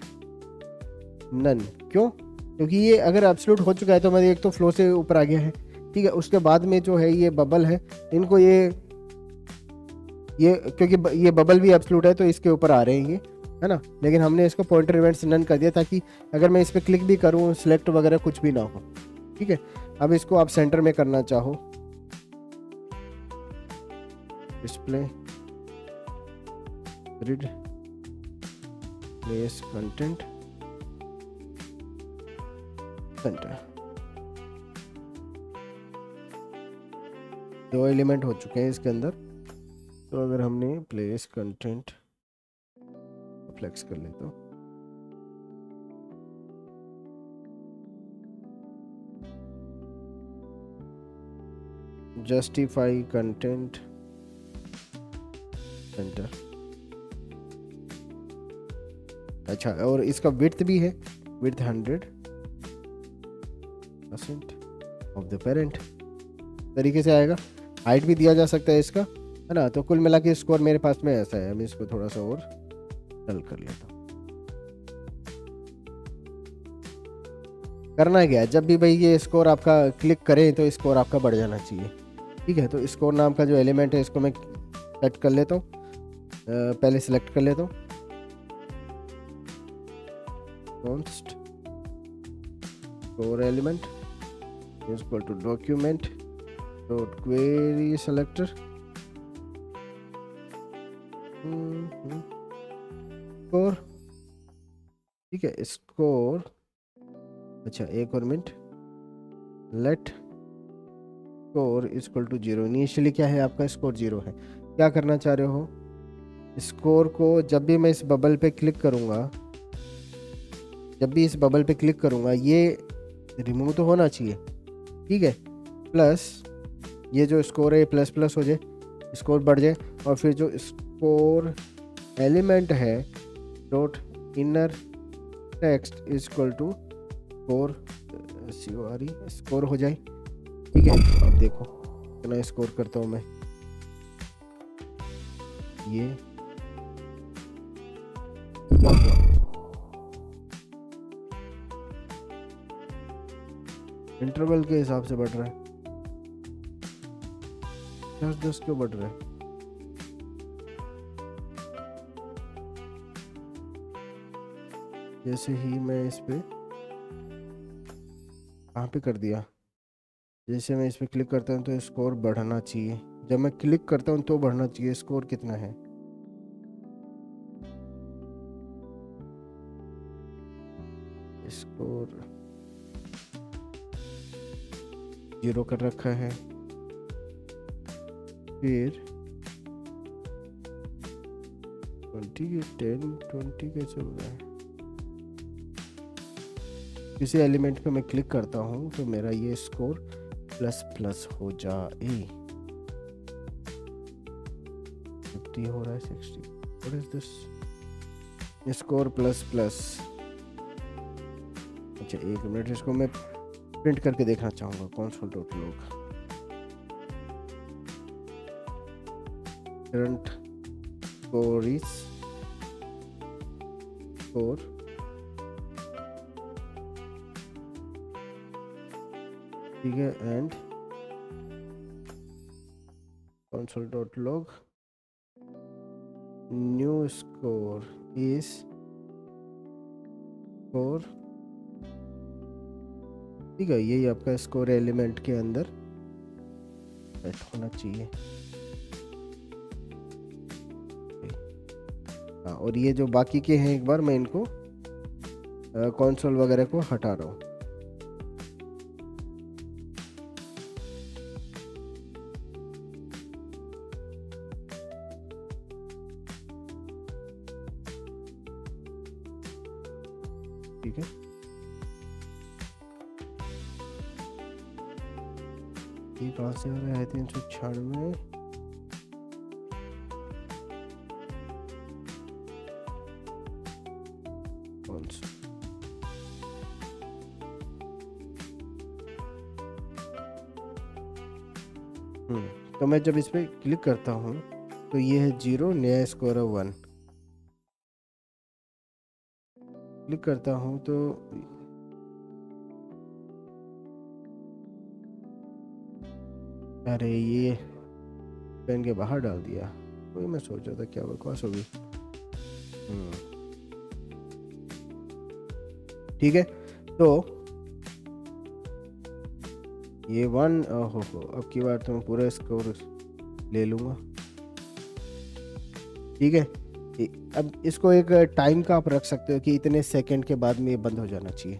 Speaker 1: नन, क्यों? क्योंकि ये अगर एब्सोल्यूट हो चुका है तो मैं एक तो फ्लो से ऊपर आ गया है। ठीक है, उसके बाद में जो है ये बबल है, इनको ये क्योंकि ये बबल भी एब्सोल्यूट है तो इसके ऊपर आ रहे हैं ये, है ना। लेकिन हमने इसको पॉइंटर इवेंट्स नन कर दिया ताकि अगर मैं इस पर क्लिक भी करूँ, सिलेक्ट वगैरह कुछ भी ना हो। ठीक है, अब इसको आप सेंटर में करना चाहो, display grid place content centre, 2 element हो चुके हैं इसके अंदर। तो अगर हमने प्लेस कंटेंट फ्लेक्स कर ले तो जस्टिफाई कंटेंट सेंटर, अच्छा, और इसका विड्थ भी है, विड्थ 100% ऑफ द पेरेंट तरीके से आएगा। हाइट भी दिया जा सकता है इसका, है ना। तो कुल मिला के स्कोर मेरे पास में ऐसा है। मैं इसको थोड़ा सा और डल कर लेता हूँ। करना क्या है, जब भी भाई ये स्कोर आपका क्लिक करें तो स्कोर आपका बढ़ जाना चाहिए, ठीक है। तो स्कोर नाम का जो एलिमेंट है इसको मैं सेट कर लेता हूँ, पहले सिलेक्ट कर लेता हूँ, const score element is equal to document dot query selector, score, ठीक है। स्कोर, अच्छा एक और minute, let score equal to 0। Initially क्या है आपका, स्कोर 0 है। क्या करना चाह रहे हो, स्कोर को जब भी मैं इस बबल पे क्लिक करूंगा, जब भी इस बबल पे क्लिक करूंगा ये रिमूव तो होना चाहिए, ठीक है। प्लस ये जो स्कोर है प्लस प्लस हो जाए, स्कोर बढ़ जाए, और फिर जो स्कोर एलिमेंट है dot inner text equal to score, score हो जाए, ठीक है। अब देखो कितना स्कोर करता हूँ मैं, ये इंटरवल के हिसाब से बढ़ रहा है, 10-10 क्यों बढ़ रहा है। जैसे ही मैं इस पे कहाँ पे कर दिया, जैसे मैं इस पे क्लिक करता हूँ तो स्कोर बढ़ना चाहिए, जब मैं क्लिक करता हूँ तो बढ़ना चाहिए। स्कोर कितना है, स्कोर 0 कर रखा है, फिर 10 कैसे हो रहा है। किसी एलिमेंट पे मैं क्लिक करता हूँ तो मेरा ये स्कोर प्लस प्लस हो जाए, 50 हो रहा है, 60, what is this, score plus plus. अच्छा एक मिनट, इसको मैं प्रिंट करके देखना चाहूँगा, console dot log current score is score, ठीक है, and console dot log new score is score, ठीक है। यही आपका स्कोर एलिमेंट के अंदर सेट होना चाहिए, हाँ। और ये जो बाकी के हैं, एक बार मैं इनको कंसोल वगैरह को हटा रहा हूँ, ठीक है। ये कहाँ से आ रहा है, 396, तो मैं जब इस पे क्लिक करता हूँ तो ये है 0, नया स्कोर है 1। क्लिक करता हूँ तो अरे ये पेन के बाहर डाल दिया, वही मैं सोच रहा था क्या बकवास होगी। ठीक है, तो ये 1 हो, अब की बार तो मैं पूरा स्कोर ले लूँगा, ठीक है। अब इसको एक टाइम का आप रख सकते हो कि इतने सेकंड के बाद में ये बंद हो जाना चाहिए,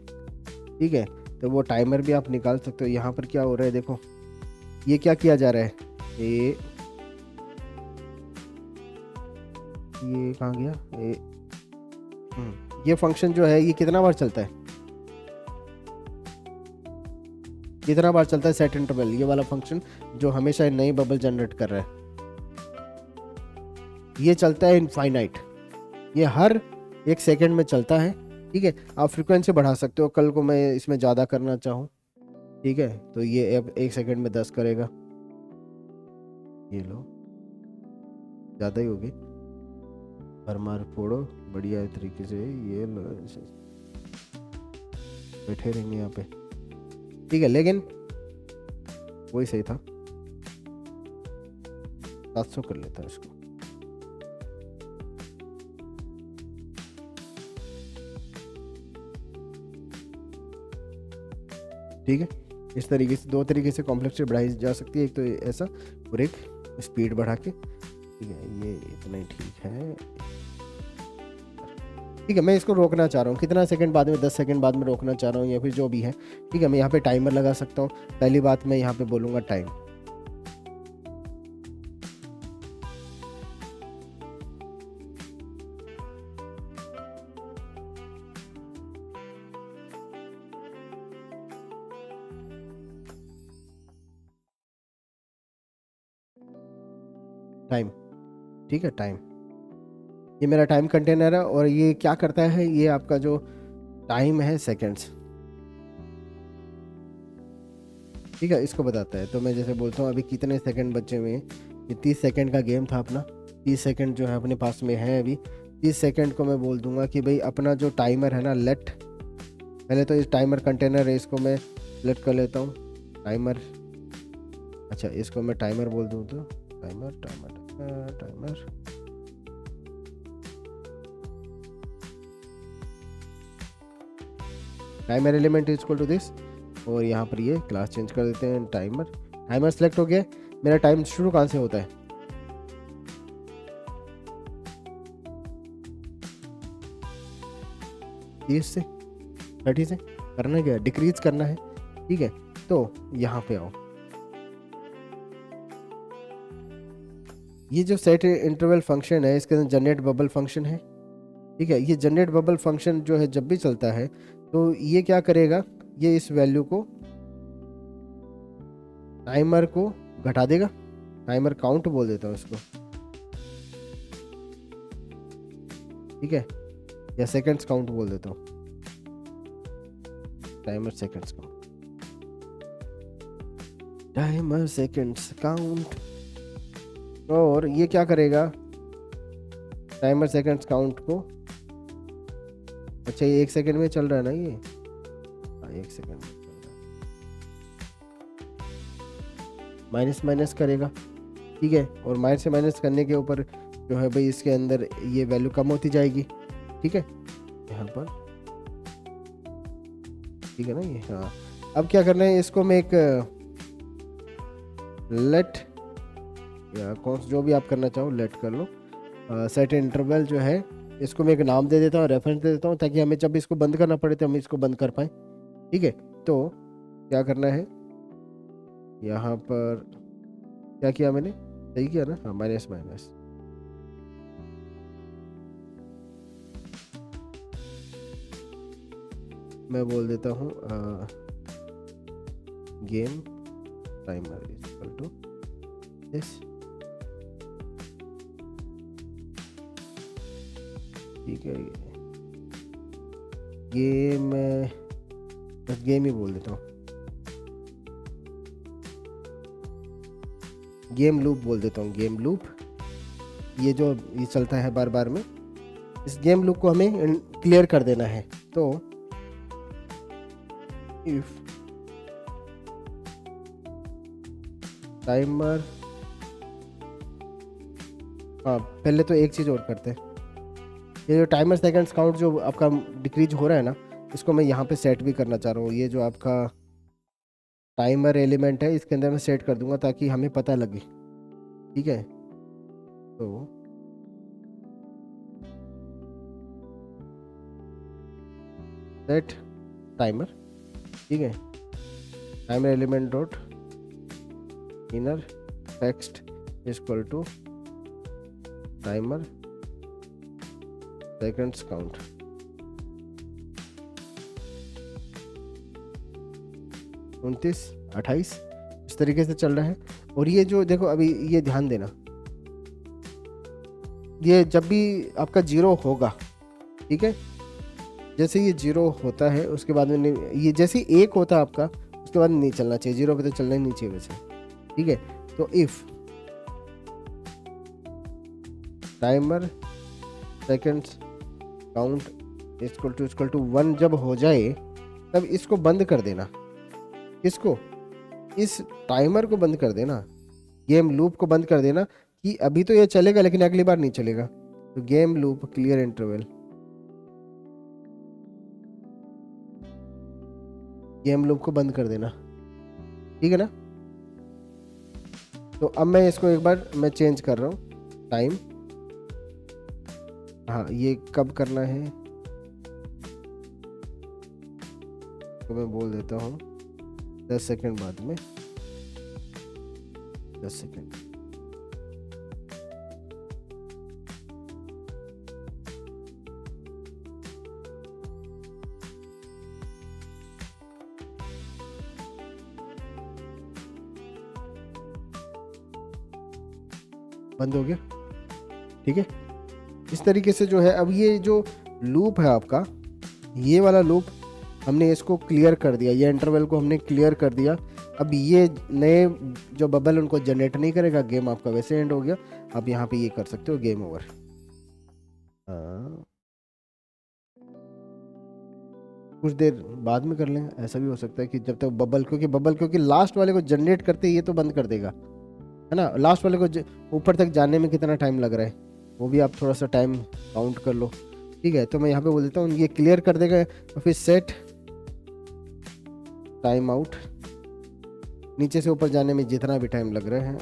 Speaker 1: ठीक है। तो वो टाइमर भी आप निकाल सकते हो। यहाँ पर क्या हो रहा है देखो, ये क्या किया जा रहा है, ये कहाँ गया, ये फंक्शन जो है ये कितना बार चलता है, कितना बार चलता है सेट इंटरवल, ये वाला फंक्शन जो हमेशा नई बबल जनरेट कर रहा है, ये चलता है इनफाइनाइट, ये हर 1 सेकंड में चलता है, ठीक है। आप फ्रीक्वेंसी बढ़ा सकते हो, कल को मैं इसमें ज़्यादा करना चाहूँ, ठीक है, तो ये अब 1 सेकंड में 10 करेगा, ये लो, ज़्यादा ही होगी, भरमार फोड़ो बढ़िया तरीके से, ये लो, बैठे रहेंगे यहाँ पे, ठीक है। लेकिन वही सही था, 700 कर लेता है इसको। ठीक है, इस तरीके से 2 तरीके से कॉम्प्लेक्सिटी बढ़ाई जा सकती है, एक तो ऐसा और एक स्पीड बढ़ा के, ठीक है। ये इतना ही ठीक है, ठीक है। मैं इसको रोकना चाह रहा हूँ, कितना सेकंड बाद में, 10 सेकंड बाद में रोकना चाह रहा हूँ या फिर जो भी है, ठीक है। मैं यहाँ पे टाइमर लगा सकता हूँ। पहली बात मैं यहाँ पे बोलूँगा टाइम, टाइम, ठीक है, टाइम। ये मेरा टाइम कंटेनर है और ये क्या करता है, ये आपका जो टाइम है सेकंड्स, ठीक है, इसको बताता है। तो मैं जैसे बोलता हूँ अभी कितने सेकंड बचे हुए हैं, ये 30 सेकंड का गेम था अपना, 30 सेकंड जो है अपने पास में है अभी। 30 सेकंड को मैं बोल दूंगा कि भाई अपना जो टाइमर है ना, लेट, पहले तो इस टाइमर कंटेनर है, इसको मैं लेट कर लेता हूँ, टाइमर, अच्छा इसको मैं टाइमर बोल दूँ तो timer timer timer, timer element is equal to this, और यहाँ पर ये क्लास चेंज कर देते हैं, टाइमर। टाइमर सेलेक्ट हो गया, मेरा टाइम शुरू कहाँ से होता है, 30 से, 30 से करना क्या है, डिक्रीज करना है, ठीक है। तो यहाँ पे आओ, ये जो सेट इंटरवल फंक्शन है, इसके अंदर जनरेट बबल फंक्शन है, ठीक है। ये जनरेट बबल फंक्शन जो है जब भी चलता है तो ये क्या करेगा, ये इस वैल्यू को, टाइमर को घटा देगा, टाइमर काउंट बोल देता हूँ इसको, ठीक है, या सेकंड्स काउंट बोल देता हूँ, timer seconds count, timer seconds count. और ये क्या करेगा, टाइमर सेकंड्स काउंट को, अच्छा ये 1 सेकंड में चल रहा है ना, ये 1 सेकंड में चल रहा है, माइनस माइनस करेगा, ठीक है। और माइनस से माइनस करने के ऊपर जो है भाई इसके अंदर ये वैल्यू कम होती जाएगी, ठीक है, यहाँ पर, ठीक है ना ये, हाँ। अब क्या करना है, इसको मैं एक लेट, या कौन जो भी आप करना चाहो लेट कर लो, सेट इंटरवल जो है इसको मैं एक नाम दे देता हूँ, रेफरेंस दे देता हूँ, ताकि हमें जब इसको बंद करना पड़े तो हम इसको बंद कर पाए, ठीक है। तो क्या करना है, यहाँ पर क्या किया मैंने, सही किया ना, हाँ, माइनस माइनस, मैं बोल देता हूँ game timer is equal to this, ठीक है। गेम, बस गेम ही बोल देता हूँ, गेम लूप बोल देता हूँ, गेम लूप, ये जो ये चलता है बार बार में, इस गेम लूप को हमें क्लियर कर देना है। तो इफ टाइमर, हाँ पहले तो एक चीज़ और करते हैं, ये जो टाइमर सेकंड्स काउंट जो आपका डिक्रीज हो रहा है ना, इसको मैं यहाँ पे सेट भी करना चाह रहा हूँ। ये जो आपका टाइमर एलिमेंट है इसके अंदर मैं सेट कर दूंगा ताकि हमें पता लगे, ठीक है। तो सेट टाइमर, ठीक है, timer element dot inner text equal to timer seconds count, 29, 28 इस तरीके से चल रहा है। और ये जो देखो अभी ये ध्यान देना, ये जब भी आपका 0 होगा, ठीक है, जैसे ये 0 होता है उसके बाद में ये जैसे 1 होता है आपका उसके बाद नहीं चलना चाहिए, 0 पे तो चलना ही नहीं चाहिए वैसे, ठीक है। तो if timer seconds count equal to 1 जब हो जाए तब इसको बंद कर देना। किसको? इस टाइमर को बंद कर देना, गेम लूप को बंद कर देना कि अभी तो ये चलेगा लेकिन अगली बार नहीं चलेगा। तो game loop clear interval, game loop को बंद कर देना, ठीक है ना। तो अब मैं इसको एक बार मैं चेंज कर रहा हूँ टाइम। हाँ, ये कब करना है तो मैं बोल देता हूँ 10 सेकंड बाद में, 10 सेकंड। बंद हो गया, ठीक है। इस तरीके से जो है, अब ये जो लूप है आपका, ये वाला लूप हमने इसको क्लियर कर दिया, ये इंटरवल को हमने क्लियर कर दिया। अब ये नए जो बबल उनको जनरेट नहीं करेगा, गेम आपका वैसे एंड हो गया। आप यहाँ पे ये कर सकते हो, गेम ओवर। कुछ देर बाद में कर लें, ऐसा भी हो सकता है कि जब तक बबल, क्योंकि लास्ट वाले को जनरेट करते ये तो बंद कर देगा, है ना। लास्ट वाले को ऊपर तक जाने में कितना टाइम लग रहा है वो भी आप थोड़ा सा टाइम काउंट कर लो, ठीक है। तो मैं यहाँ पे बोल देता हूँ ये क्लियर कर देगा, और फिर सेट टाइम आउट, नीचे से ऊपर जाने में जितना भी टाइम लग रहा है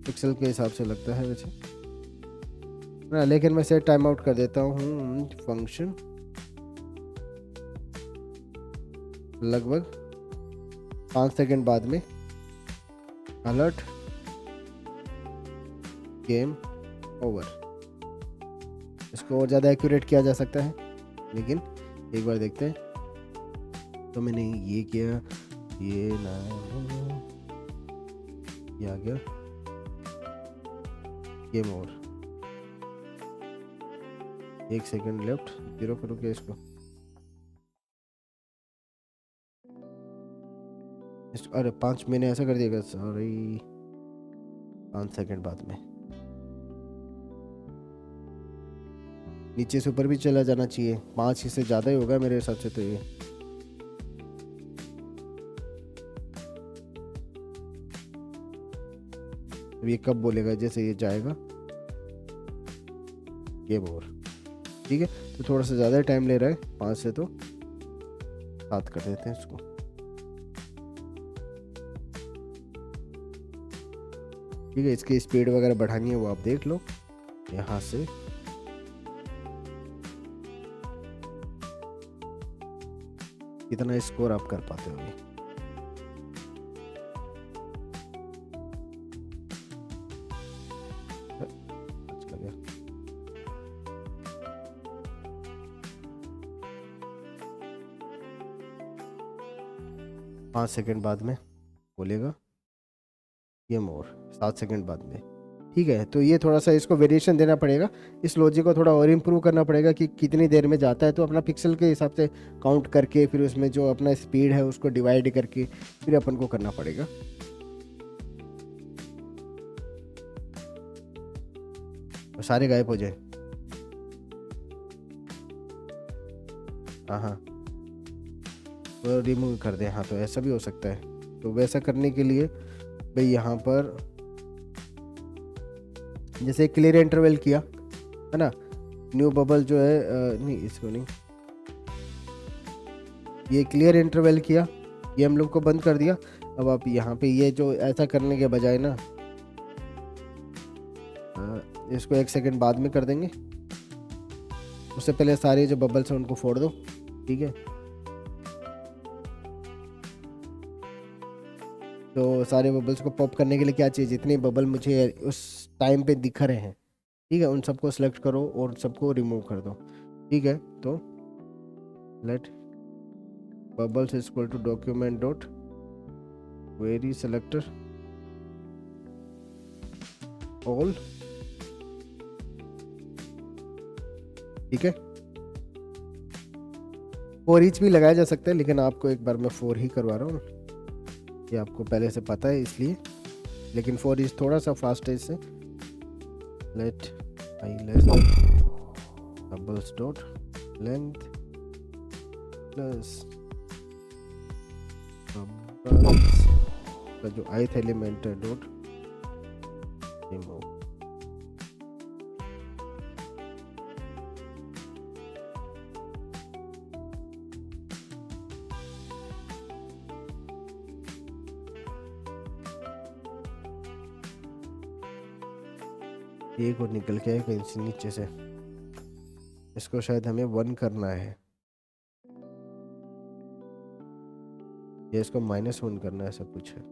Speaker 1: पिक्सल के हिसाब से लगता है वैसे ना, लेकिन मैं सेट टाइम आउट कर देता हूँ फंक्शन लगभग 5 सेकंड बाद में अलर्ट गेम ओवर। इसको और ज़्यादा एक्यूरेट किया जा सकता है, लेकिन एक बार देखते हैं। तो मैंने ये किया, ये ना, ये आ गया गेम ओवर। 1 सेकंड लेफ्ट, 0 करो क्या इसको, अरे 5 मैंने ऐसा कर दिया, सॉरी 5 सेकंड बाद में। नीचे से ऊपर भी चला जाना चाहिए, 5 से ज़्यादा ही होगा मेरे हिसाब से तो ये। ये कब बोलेगा, जैसे ये जाएगा गेम ओवर, ठीक है। तो थोड़ा सा ज़्यादा टाइम ले रहा है, 5 से तो 7 कर देते हैं इसको। ठीक है, इसकी स्पीड वगैरह बढ़ानी है वो आप देख लो यहाँ से। कितना स्कोर आप कर पाते हो। अच्छा लगा। पाँच सेकंड बाद में बोलेगा गेम ओवर, 7 सेकंड बाद में, ठीक है। तो ये थोड़ा सा इसको वेरिएशन देना पड़ेगा, इस लॉजिक को थोड़ा और इम्प्रूव करना पड़ेगा कि कितनी देर में जाता है। तो अपना पिक्सल के हिसाब से काउंट करके फिर उसमें जो अपना स्पीड है उसको डिवाइड करके फिर अपन को करना पड़ेगा। और सारे गायब हो जाए। हाँ, तो रिमूव कर दें। हाँ, तो ऐसा भी हो सकता है। तो वैसा करने के लिए भाई यहाँ पर जैसे क्लियर इंटरवल किया है ना, न्यू बबल जो है नहीं इसको नहीं, ये क्लियर इंटरवल किया, ये हम लोग को बंद कर दिया। अब आप यहाँ पे ये जो ऐसा करने के बजाय ना इसको 1 सेकंड बाद में कर देंगे। उससे पहले सारे जो बबल्स हैं उनको फोड़ दो, ठीक है। तो सारे बबल्स को पॉप करने के लिए क्या चाहिए, जितने बबल मुझे उस टाइम पे दिख रहे हैं, ठीक है, उन सबको सेलेक्ट करो और सबको रिमूव कर दो, ठीक है। तो let bubbles is equal to document dot query selector all, ठीक है। फॉर ईच भी लगाया जा सकता है, लेकिन आपको एक बार मैं 4 ही करवा रहा हूँ, ये आपको पहले से पता है इसलिए, लेकिन फॉर ईच थोड़ा सा फास्ट है इससे। Let I less bubbles dot length plus bubbles का जो ith एलिमेंट है डॉट रिमूव। एक और निकल के आएगा इसी नीचे से, इसको शायद हमें 1 करना है या इसको -1 करना है, सब कुछ है।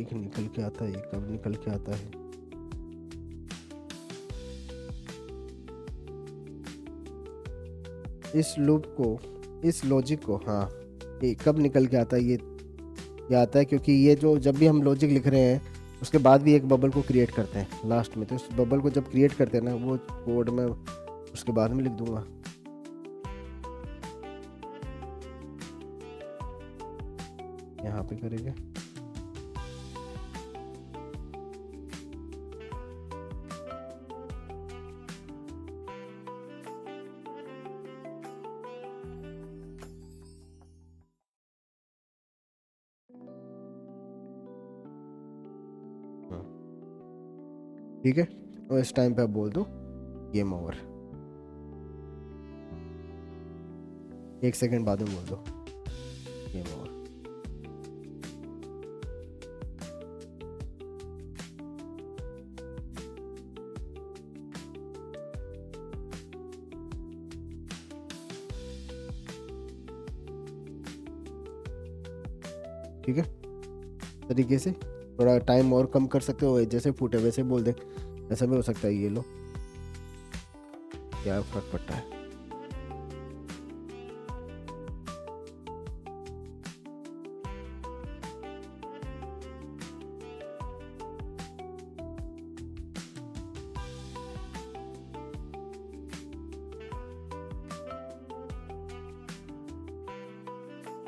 Speaker 1: एक निकल के आता है, एक कब निकल के आता है। इस लूप को, इस लॉजिक को, हाँ ये कब निकल के आता है, ये आता है क्योंकि ये जो जब भी हम लॉजिक लिख रहे हैं उसके बाद भी एक बबल को क्रिएट करते हैं लास्ट में, तो इस बबल को जब क्रिएट करते हैं ना वो कोड में उसके बाद में लिख दूंगा। यहाँ पे करेंगे ठीक है, और इस टाइम पे आप बोल दो गेम ओवर। 1 सेकंड बाद में बोल दो गेम ओवर। ठीक है, तरीके से थोड़ा टाइम और कम कर सकते हो, जैसे फूटे वैसे बोल दे, ऐसा भी हो सकता है। ये लो क्या फर्क पड़ता है।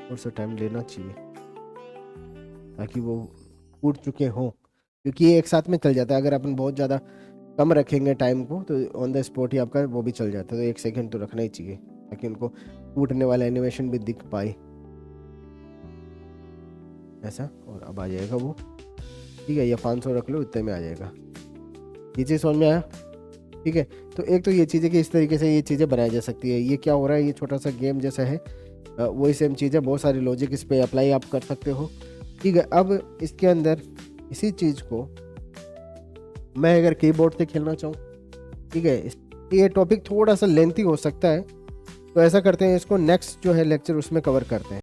Speaker 1: और सा टाइम लेना चाहिए ताकि वो फूट चुके हों, क्योंकि ये एक साथ में चल जाता है। अगर अपन बहुत ज़्यादा कम रखेंगे टाइम को तो ऑन द स्पॉट ही आपका वो भी चल जाता है। तो 1 सेकंड तो रखना ही चाहिए ताकि उनको फूटने वाला एनिमेशन भी दिख पाए ऐसा। और अब आ जाएगा वो, ठीक है, या 500 रख लो, इतने में आ जाएगा। ये चीज़ समझ में आया? ठीक है, तो एक तो ये चीज़ है कि इस तरीके से ये चीज़ें बनाई जा सकती है। ये क्या हो रहा है, ये छोटा सा गेम जैसा है, वही सेम चीज़ है, बहुत सारे लॉजिक इस पर अप्लाई आप कर सकते हो। ठीक है, अब इसके अंदर इसी चीज़ को मैं अगर कीबोर्ड से खेलना चाहूँ, ठीक है, ये टॉपिक थोड़ा सा लेंथी हो सकता है, तो ऐसा करते हैं, इसको नेक्स्ट जो है लेक्चर उसमें कवर करते हैं।